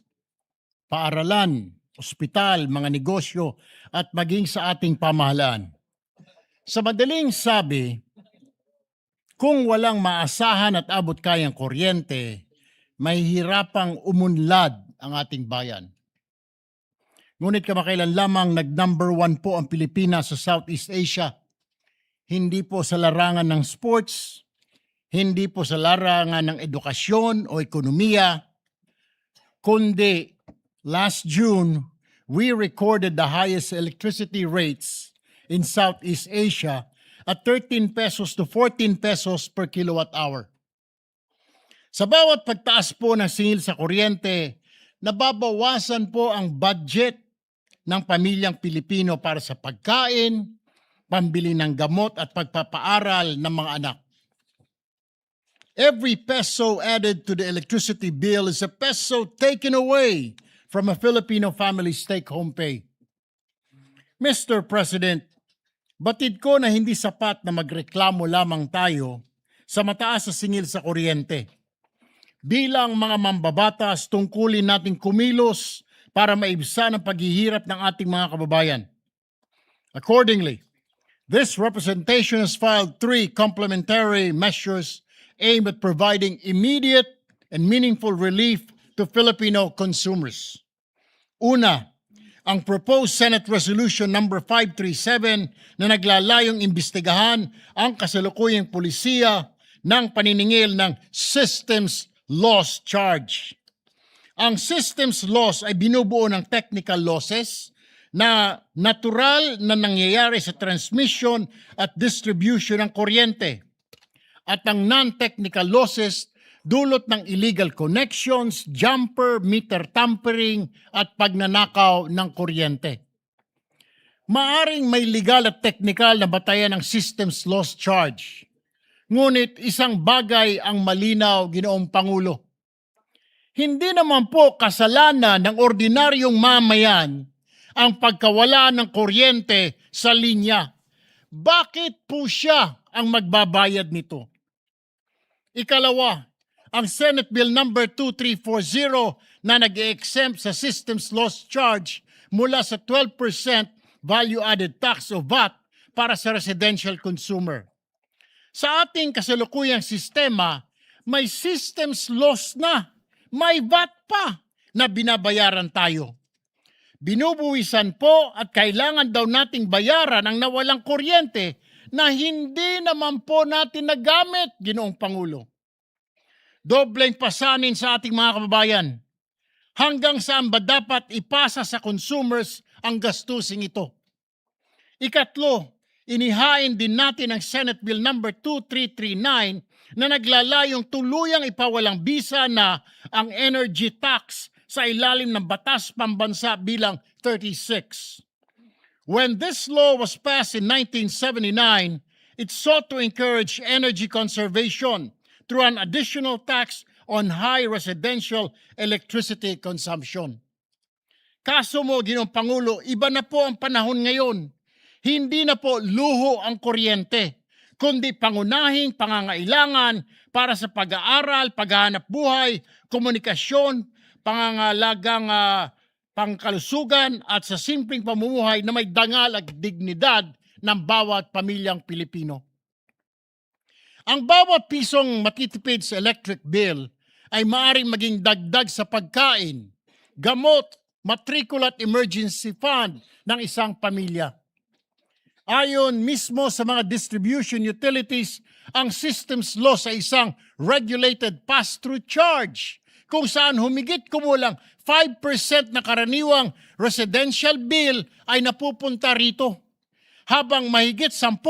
paaralan, ospital, mga negosyo, at maging sa ating pamahalaan. Sa madaling sabi, kung walang maasahan at abot kayang kuryente, mahihirapang umunlad ang ating bayan. Ngunit kamakailan lamang nag-number 1 po ang Pilipinas sa Southeast Asia. Hindi po sa larangan ng sports, hindi po sa larangan ng edukasyon o ekonomiya, kundi last June, we recorded the highest electricity rates in Southeast Asia at 13 pesos to 14 pesos per kilowatt hour. Sa bawat pagtaas po ng singil sa kuryente, nababawasan po ang budget ng pamilyang Pilipino para sa pagkain, pambili ng gamot at pagpapaaral ng mga anak. Every peso added to the electricity bill is a peso taken away from a Filipino family's take-home pay. Mr. President, batid ko na hindi sapat na magreklamo lamang tayo sa mataas na singil sa kuryente. Bilang mga mambabatas, tungkulin nating kumilos para maibsan ang paghihirap ng ating mga kababayan. Accordingly, this representation has filed 3 complementary measures aimed at providing immediate and meaningful relief to Filipino consumers. Una, ang proposed Senate Resolution number 537 na naglalayong imbestigahan ang kasalukuyang polisiya ng paniningil ng systems loss charge. Ang systems loss ay binubuo ng technical losses na natural na nangyayari sa transmission at distribution ng kuryente. At ang non-technical losses dulot ng illegal connections, jumper, meter tampering at pagnanakaw ng kuryente. Maaring may legal at technical na batayan ng systems loss charge. Ngunit isang bagay ang malinaw, Ginoong Pangulo. Hindi naman po kasalanan ng ordinaryong mamayan ang pagkawala ng kuryente sa linya. Bakit po siya ang magbabayad nito? Ikalawa, ang Senate Bill number 2340 na nag-exempt sa systems loss charge mula sa 12% value-added tax o VAT para sa residential consumer. Sa ating kasalukuyang sistema, may systems loss na, may VAT pa na binabayaran tayo. Binubuwisan po at kailangan daw nating bayaran ang nawalang kuryente na hindi naman po natin nagamit, Ginoong Pangulo. Dobleng pasanin sa ating mga kababayan. Hanggang saan ba dapat ipasa sa consumers ang gastusing ito? Ikatlo, inihain din natin ang Senate Bill number 2339 na naglalayong tuluyang ipawalang bisa na ang energy tax sa ilalim ng Batas Pambansa bilang 36. When this law was passed in 1979, it sought to encourage energy conservation through an additional tax on high residential electricity consumption. Kaso mo, Ginoong Pangulo, iba na po ang panahon ngayon. Hindi na po luho ang kuryente, kundi pangunahing pangangailangan para sa pag-aaral, paghahanap buhay, komunikasyon, pangangalagang pangkalusugan at sa simpleng pamumuhay na may dangal at dignidad ng bawat pamilyang Pilipino. Ang bawat pisong matitipid sa electric bill ay maaaring maging dagdag sa pagkain, gamot, matrikula at emergency fund ng isang pamilya. Ayon mismo sa mga distribution utilities, ang systems loss ay isang regulated pass-through charge kung saan humigit kumulang 5% na karaniwang residential bill ay napupunta rito, habang mahigit 10%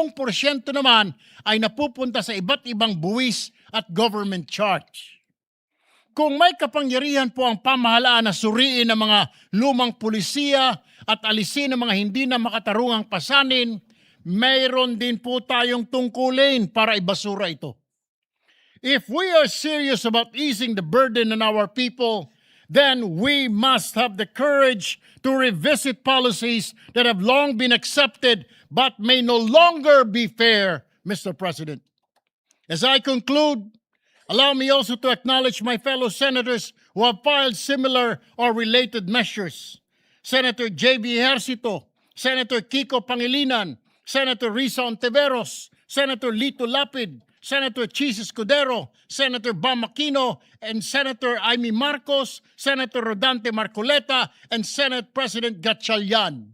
naman ay napupunta sa iba't ibang buwis at government charge. Kung may kapangyarihan po ang pamahalaan na suriin ng mga lumang pulisiya at alisin ang mga hindi na makatarungang pasanin, mayroon din po tayong tungkulin para ibasura ito. If we are serious about easing the burden on our people, then we must have the courage to revisit policies that have long been accepted but may no longer be fair, Mr. President. As I conclude, allow me also to acknowledge my fellow senators who have filed similar or related measures. Senator J.B. Ejercito, Senator Kiko Pangilinan, Senator Risa Ontiveros, Senator Lito Lapid, Senator Chis Escudero, Senator Bam Aquino, and Senator Amy Marcos, Senator Rodante Marcoleta, and Senate President Gatchalian.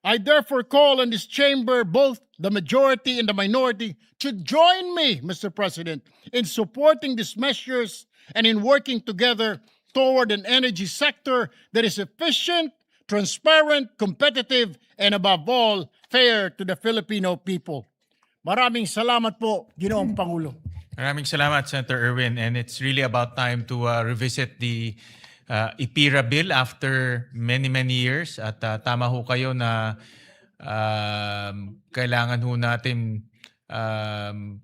I therefore call on this chamber, both the majority and the minority, to join me, Mr. President, in supporting these measures and in working together toward an energy sector that is efficient, transparent, competitive, and above all, fair to the Filipino people. Maraming salamat po, Ginoong Pangulo. Maraming salamat, Senator Erwin. And it's really about time to revisit the IPIRA bill after many, many years. At tama ho kayo na kailangan ho natin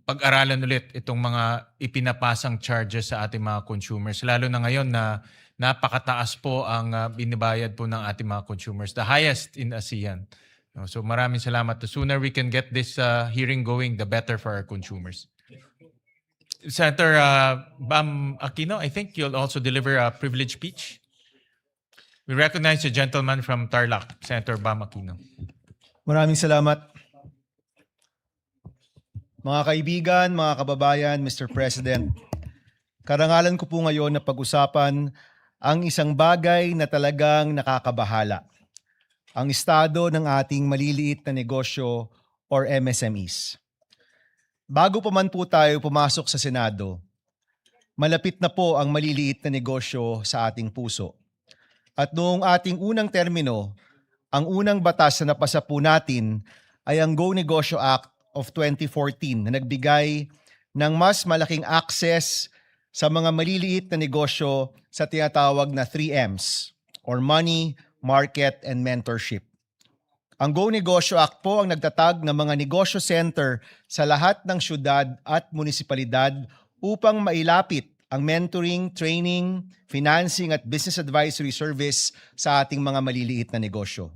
pag-aralan ulit itong mga ipinapasang charges sa ating mga consumers. Lalo na ngayon na napakataas po ang binibayad po ng ating mga consumers. The highest in ASEAN. So maraming salamat. The sooner we can get this hearing going, the better for our consumers. Senator Bam Aquino, I think you'll also deliver a privilege speech. We recognize the gentleman from Tarlac, Senator Bam Aquino. Maraming salamat. Mga kaibigan, mga kababayan, Mr. President, karangalan ko po ngayon na pag-usapan ang isang bagay na talagang nakakabahala. Ang estado ng ating maliliit na negosyo or MSMEs. Bago pa man po tayo pumasok sa Senado, malapit na po ang maliliit na negosyo sa ating puso. At noong ating unang termino, ang unang batas na napasa po natin ay ang Go Negosyo Act of 2014 na nagbigay ng mas malaking access sa mga maliliit na negosyo sa tinatawag na 3Ms or money, market, and mentorship. Ang Go Negosyo Act po ang nagtatag ng mga negosyo center sa lahat ng syudad at munisipalidad upang mailapit ang mentoring, training, financing at business advisory service sa ating mga maliliit na negosyo.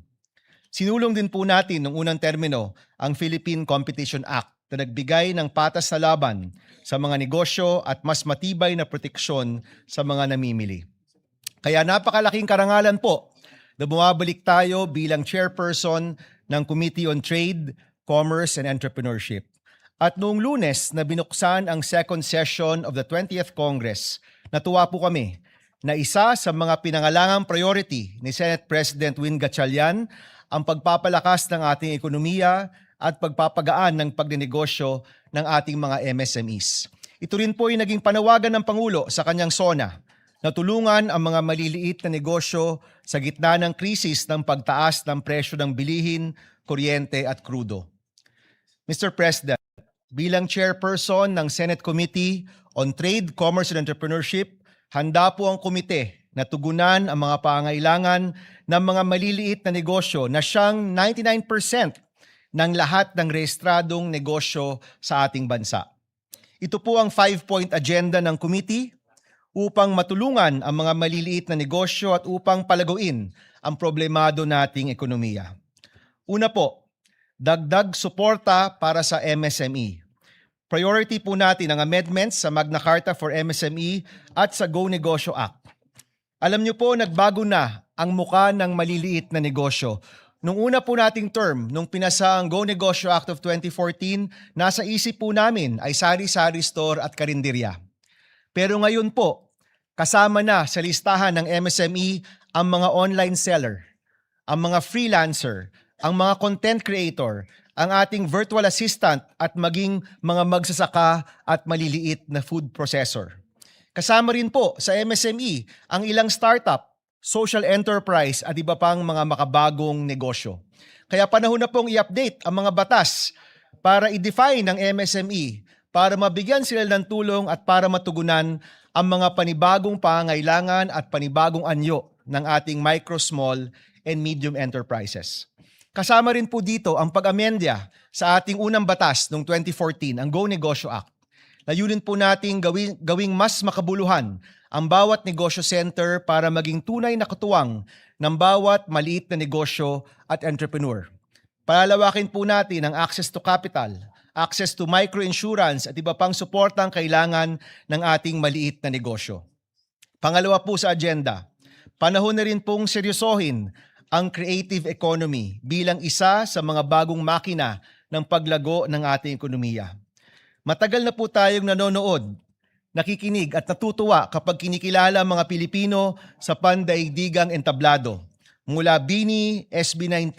Sinulong din po natin noong unang termino ang Philippine Competition Act na nagbigay ng patas na laban sa mga negosyo at mas matibay na proteksyon sa mga namimili. Kaya napakalaking karangalan po na bumabalik tayo bilang chairperson ng Committee on Trade, Commerce, and Entrepreneurship. At noong Lunes na binuksan ang second session of the 20th Congress, natuwa po kami na isa sa mga pinangalangang priority ni Senate President Win Gatchalian ang pagpapalakas ng ating ekonomiya at pagpapagaan ng pagnenegosyo ng ating mga MSMEs. Ito rin po ay naging panawagan ng Pangulo sa kanyang SONA na tulungan ang mga maliliit na negosyo sa gitna ng krisis ng pagtaas ng presyo ng bilihin, kuryente at krudo. Mr. President, bilang chairperson ng Senate Committee on Trade, Commerce and Entrepreneurship, handa po ang komite na tugunan ang mga pangailangan ng mga maliliit na negosyo na siyang 99% ng lahat ng rehistradong negosyo sa ating bansa. Ito po ang 5-point agenda ng committee upang matulungan ang mga maliliit na negosyo at upang palaguin ang problemado nating ekonomiya. Una po, dagdag suporta para sa MSME. Priority po natin ang amendments sa Magna Carta for MSME at sa Go Negosyo Act. Alam niyo po, nagbago na ang muka ng maliliit na negosyo. Nung una po nating term, nung pinasa ang Go Negosyo Act of 2014, nasa isip po namin ay sari-sari store at karinderya. Pero ngayon po, kasama na sa listahan ng MSME ang mga online seller, ang mga freelancer, ang mga content creator, ang ating virtual assistant at maging mga magsasaka at maliliit na food processor. Kasama rin po sa MSME ang ilang startup, social enterprise at iba pang mga makabagong negosyo. Kaya panahon na pong i-update ang mga batas para i-define ang MSME, para mabigyan sila ng tulong at para matugunan ang mga panibagong pangailangan at panibagong anyo ng ating micro, small, and medium enterprises. Kasama rin po dito ang pag-amendya sa ating unang batas noong 2014, ang Go Negosyo Act. Layunin po natin gawing mas makabuluhan ang bawat negosyo center para maging tunay na katuwang ng bawat maliit na negosyo at entrepreneur. Palalawakin po natin ang access to capital, access to microinsurance at iba pang suportang kailangan ng ating maliit na negosyo. Pangalawa po sa agenda, panahon na rin pong seryosohin ang creative economy bilang isa sa mga bagong makina ng paglago ng ating ekonomiya. Matagal na po tayong nanonood, nakikinig at natutuwa kapag kinikilala ang mga Pilipino sa pandaigdigang entablado. Mula BINI, SB19,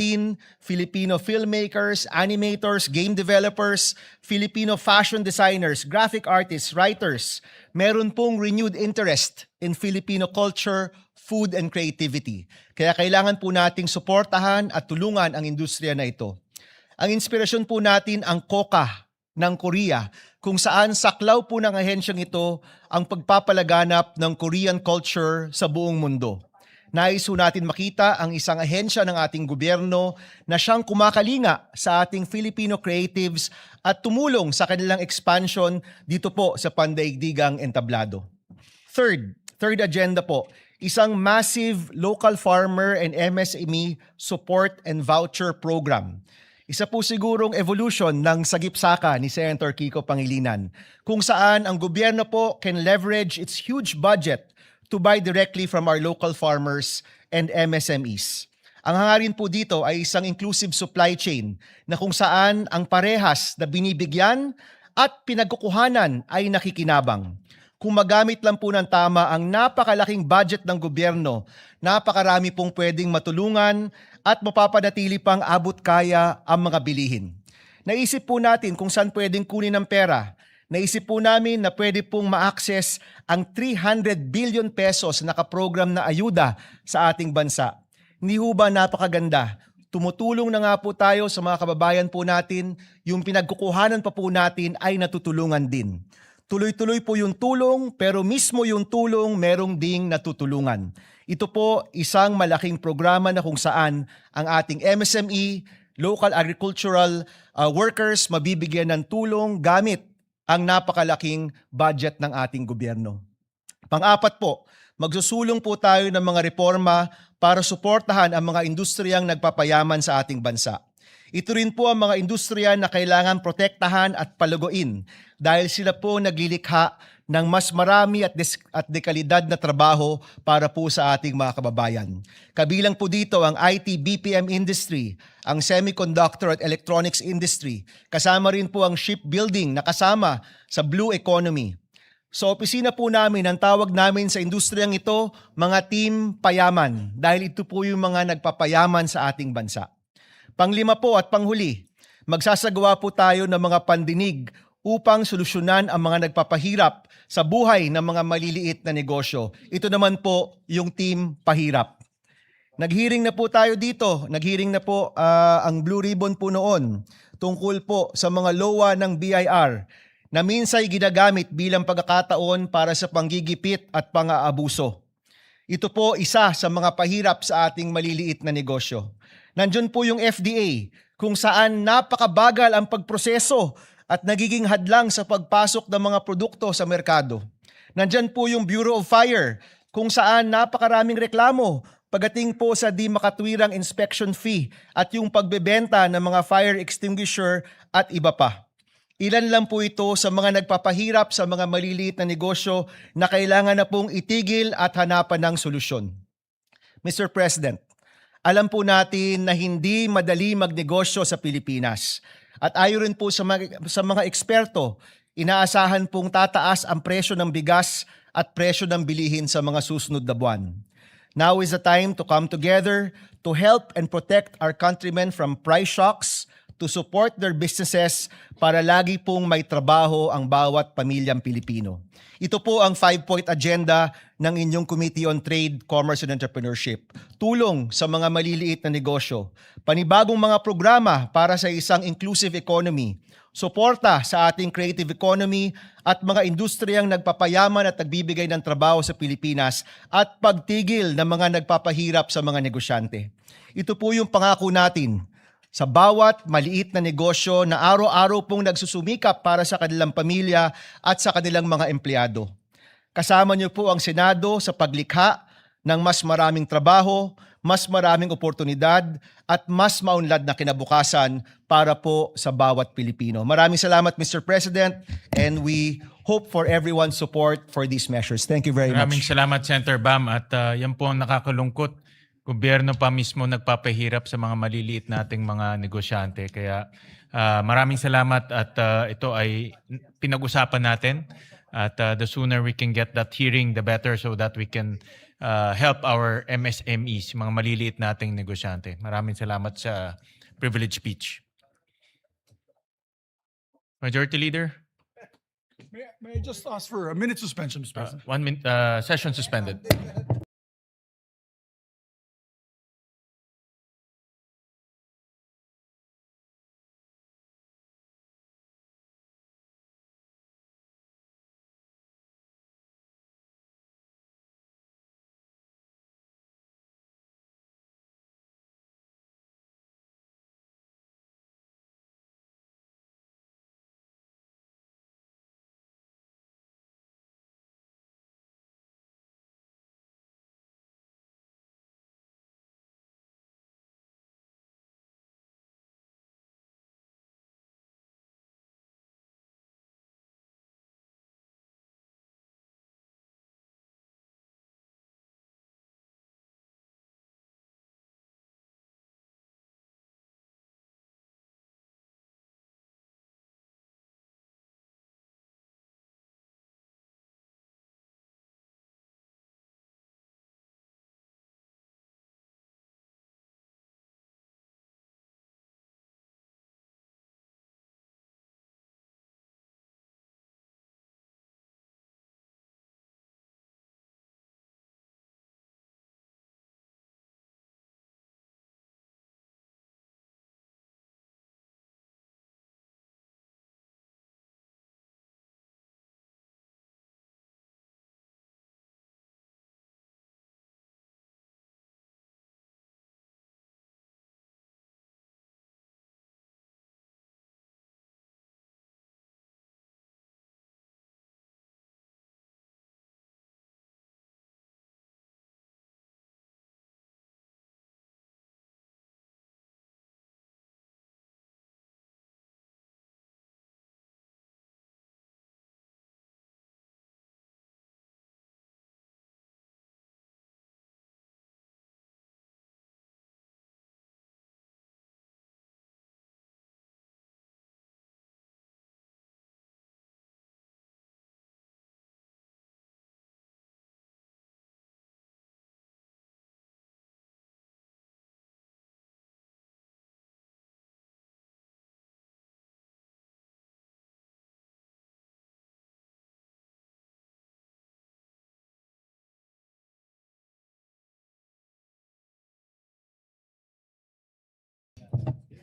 Filipino filmmakers, animators, game developers, Filipino fashion designers, graphic artists, writers, meron pong renewed interest in Filipino culture, food, and creativity. Kaya kailangan po nating suportahan at tulungan ang industriya na ito. Ang inspirasyon po natin ang Coca ng Korea, kung saan saklaw po ng ahensyang ito ang pagpapalaganap ng Korean culture sa buong mundo. Nais po natin makita ang isang ahensya ng ating gobyerno na siyang kumakalinga sa ating Filipino creatives at tumulong sa kanilang expansion dito po sa pandaigdigang entablado. Third agenda po, isang massive local farmer and MSME support and voucher program. Isa po sigurong evolution ng sagip-saka ni Senator Kiko Pangilinan, kung saan ang gobyerno po can leverage its huge budget to buy directly from our local farmers and MSMEs. Ang hangarin po dito ay isang inclusive supply chain na kung saan ang parehas na binibigyan at pinagkukuhanan ay nakikinabang. Kung magamit lang po ng tama ang napakalaking budget ng gobyerno, napakarami pong pwedeng matulungan at mapapanatili pang abot kaya ang mga bilihin. Naisip po natin kung saan pwedeng kunin ang pera. Naisip po namin na pwede pong ma-access ang 300 billion pesos na nakaprogram na ayuda sa ating bansa. Hindi ho ba napakaganda? Tumutulong na nga po tayo sa mga kababayan po natin, yung pinagkukuhanan pa po natin ay natutulungan din. Tuloy-tuloy po yung tulong, pero mismo yung tulong merong ding natutulungan. Ito po isang malaking programa na kung saan ang ating MSME, local agricultural workers mabibigyan ng tulong gamit ang napakalaking budget ng ating gobyerno. Pang-apat po, magsusulong po tayo ng mga reforma para suportahan ang mga industriyang nagpapayaman sa ating bansa. Ito rin po ang mga industriya na kailangan protektahan at palaguin dahil sila po naglilikha ng mas marami at dekalidad na trabaho para po sa ating mga kababayan. Kabilang po dito ang IT BPM industry, ang semiconductor at electronics industry, kasama rin po ang shipbuilding na kasama sa blue economy. Sa opisina po namin, ang tawag namin sa industriyang ito, mga team payaman, dahil ito po yung mga nagpapayaman sa ating bansa. Panglima po at panghuli, magsasagawa po tayo ng mga pandinig upang solusyonan ang mga nagpapahirap sa buhay ng mga maliliit na negosyo. Ito naman po yung team pahirap. Naghearing na po tayo dito. Naghearing na po ang Blue Ribbon po noon tungkol po sa mga LOA ng BIR na minsay ginagamit bilang pagkakataon para sa panggigipit at pang-aabuso. Ito po isa sa mga pahirap sa ating maliliit na negosyo. Nandiyon po yung FDA kung saan napakabagal ang pagproseso at nagiging hadlang sa pagpasok ng mga produkto sa merkado. Nandiyan po yung Bureau of Fire kung saan napakaraming reklamo pagdating po sa di makatwirang inspection fee at yung pagbebenta ng mga fire extinguisher at iba pa. Ilan lang po ito sa mga nagpapahirap sa mga maliliit na negosyo na kailangan na pong itigil at hanapan ng solusyon. Mr. President, alam po natin na hindi madali magnegosyo sa Pilipinas. At ayon rin po sa mga eksperto, inaasahan pong tataas ang presyo ng bigas at presyo ng bilihin sa mga susunod na buwan. Now is the time to come together to help and protect our countrymen from price shocks, to support their businesses para lagi pong may trabaho ang bawat pamilyang Pilipino. Ito po ang 5-point agenda ng inyong Committee on Trade, Commerce and Entrepreneurship. Tulong sa mga maliliit na negosyo, panibagong mga programa para sa isang inclusive economy, suporta sa ating creative economy at mga industriyang nagpapayaman at nagbibigay ng trabaho sa Pilipinas at pagtigil ng mga nagpapahirap sa mga negosyante. Ito po yung pangako natin sa bawat maliit na negosyo na araw-araw pong nagsusumikap para sa kanilang pamilya at sa kanilang mga empleyado. Kasama niyo po ang Senado sa paglikha ng mas maraming trabaho, mas maraming oportunidad at mas maunlad na kinabukasan para po sa bawat Pilipino. Maraming salamat, Mr. President, and we hope for everyone's support for these measures. Thank you very Maraming much. salamat, Senator Bam. At yan po ang nakakalungkot. Gobyerno pa mismo nagpapahirap sa mga maliliit nating mga negosyante. Kaya maraming salamat at ito ay pinag-usapan natin. At the sooner we can get that hearing, the better, so that we can help our MSMEs, mga maliliit nating negosyante. Maraming salamat sa privilege speech. Majority Leader, May I just ask for a minute suspension, Mr. President? 1 minute, session suspended.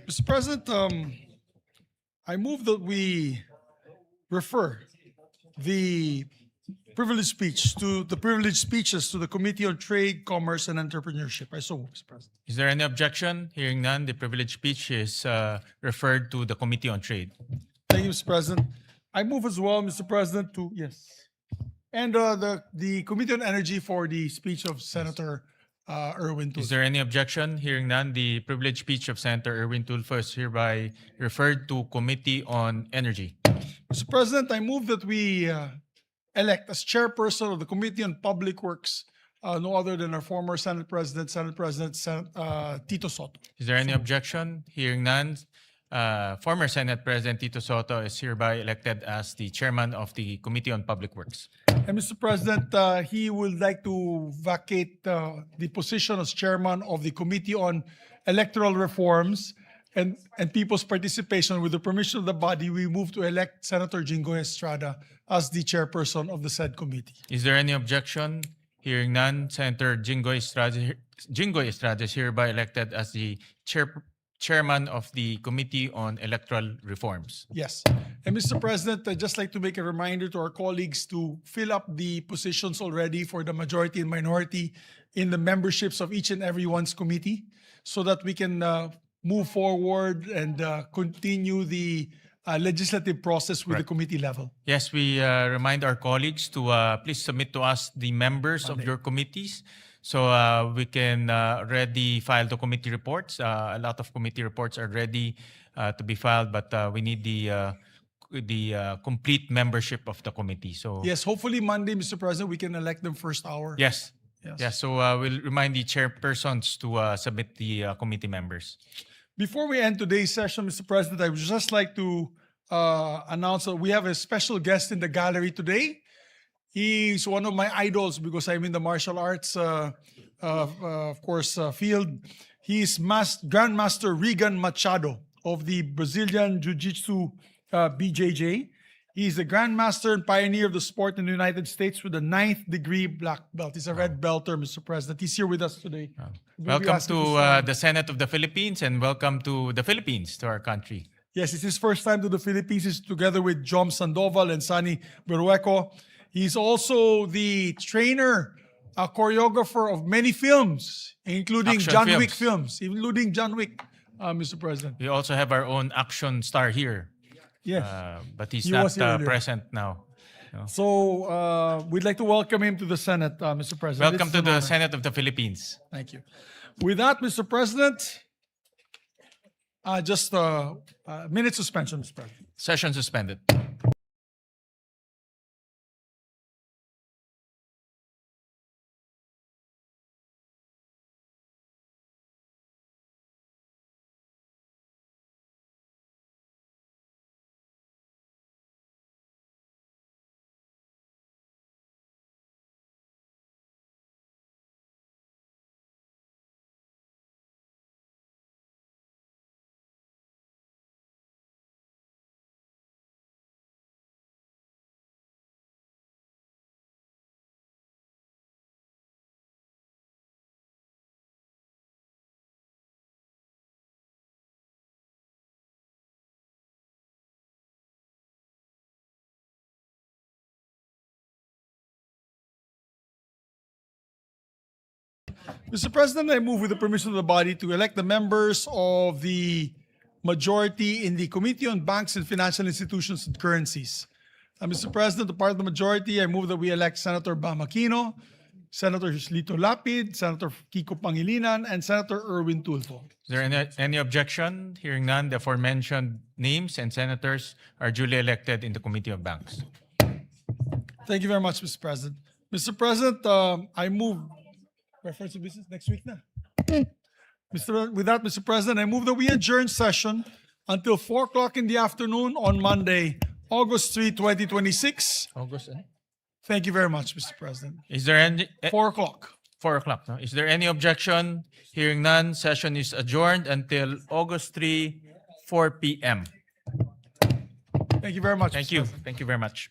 Mr. President, I move that we refer the privilege speeches to the Committee on Trade, Commerce, and Entrepreneurship. I so move, Mr. President. Is there any objection? Hearing none, the privilege speech is referred to the Committee on Trade. Thank you, Mr. President. I move as well, Mr. President, to yes. And the Committee on Energy for the speech of Senator Erwin Is Tulfo. there any objection? Hearing none, the privilege speech of Senator Erwin Tulfo is hereby referred to Committee on Energy. Mr. President, I move that we elect as chairperson of the Committee on Public Works no other than our former Senate President, Tito Soto. Is there any objection? Hearing none, former Senate President Tito Soto is hereby elected as the chairman of the Committee on Public Works. And Mr. President, he would like to vacate the position as chairman of the Committee on Electoral Reforms and People's Participation. With the permission of the body, we move to elect Senator Jingoy Estrada as the chairperson of the said committee. Is there any objection? Hearing none, Senator Jingoy Estrada is hereby elected as the chairman of the Committee on Electoral Reforms. Yes. And Mr. President, I'd just like to make a reminder to our colleagues to fill up the positions already for the majority and minority in the memberships of each and every one's committee so that we can move forward and continue the legislative process with the Correct. committee level. Yes, we remind our colleagues to please submit to us the members of your committees so we can ready file the committee reports. A lot of committee reports are ready to be filed, but we need the complete membership of the committee. So Yes, hopefully Monday, Mr. President, we can elect them first hour. yes, Yes. yes. So we'll remind the chairpersons to submit the committee members. Before we end today's session, Mr. President, I would just like to announce that we have a special guest in the gallery today. He's one of my idols because I'm in the martial arts, field. He's Grandmaster Regan Machado of the Brazilian Jiu-Jitsu BJJ. He's the Grandmaster and pioneer of the sport in the United States with a 9th degree black belt. He's a red belter, Mr. President. He's here with us today. We'll be Welcome asking him to stand. the Senate of the Philippines and welcome to the Philippines, to our country. Yes, it's his first time to the Philippines. He's together with Jom Sandoval and Sani Berueco. He's also the trainer, choreographer of many films, including Action John films. Wick films, including John Wick, Mr. President. We also have our own action star here, Yes. but he's He not was here earlier. present now. So we'd like to welcome him to the Senate, Mr. President. Welcome It's to an the honor. Senate of the Philippines. Thank you. With that, Mr. President, just a minute suspension, Mr. President. Session suspended. Mr. President, I move with the permission of the body to elect the members of the majority in the Committee on Banks and Financial Institutions and Currencies. Mr. President, the part of the majority, I move that we elect Senator Bam Aquino, Senator Lito Lapid, Senator Kiko Pangilinan, and Senator Erwin Tulfo. Is there any objection? Hearing none, the aforementioned names and senators are duly elected in the Committee of Banks. Thank you very much, Mr. President. Mr. President, I move reference to business next week na. With that, Mr. President, I move that we adjourn session until 4 o'clock in the afternoon on Monday, August 3, 2026. August, Thank you very much, Mr. President. Is there any 4 o'clock. 4 o'clock? No? Is there any objection? Hearing none, session is adjourned until August 3, 4 p.m. Thank you very much. Thank Mr. you. President. Thank you very much.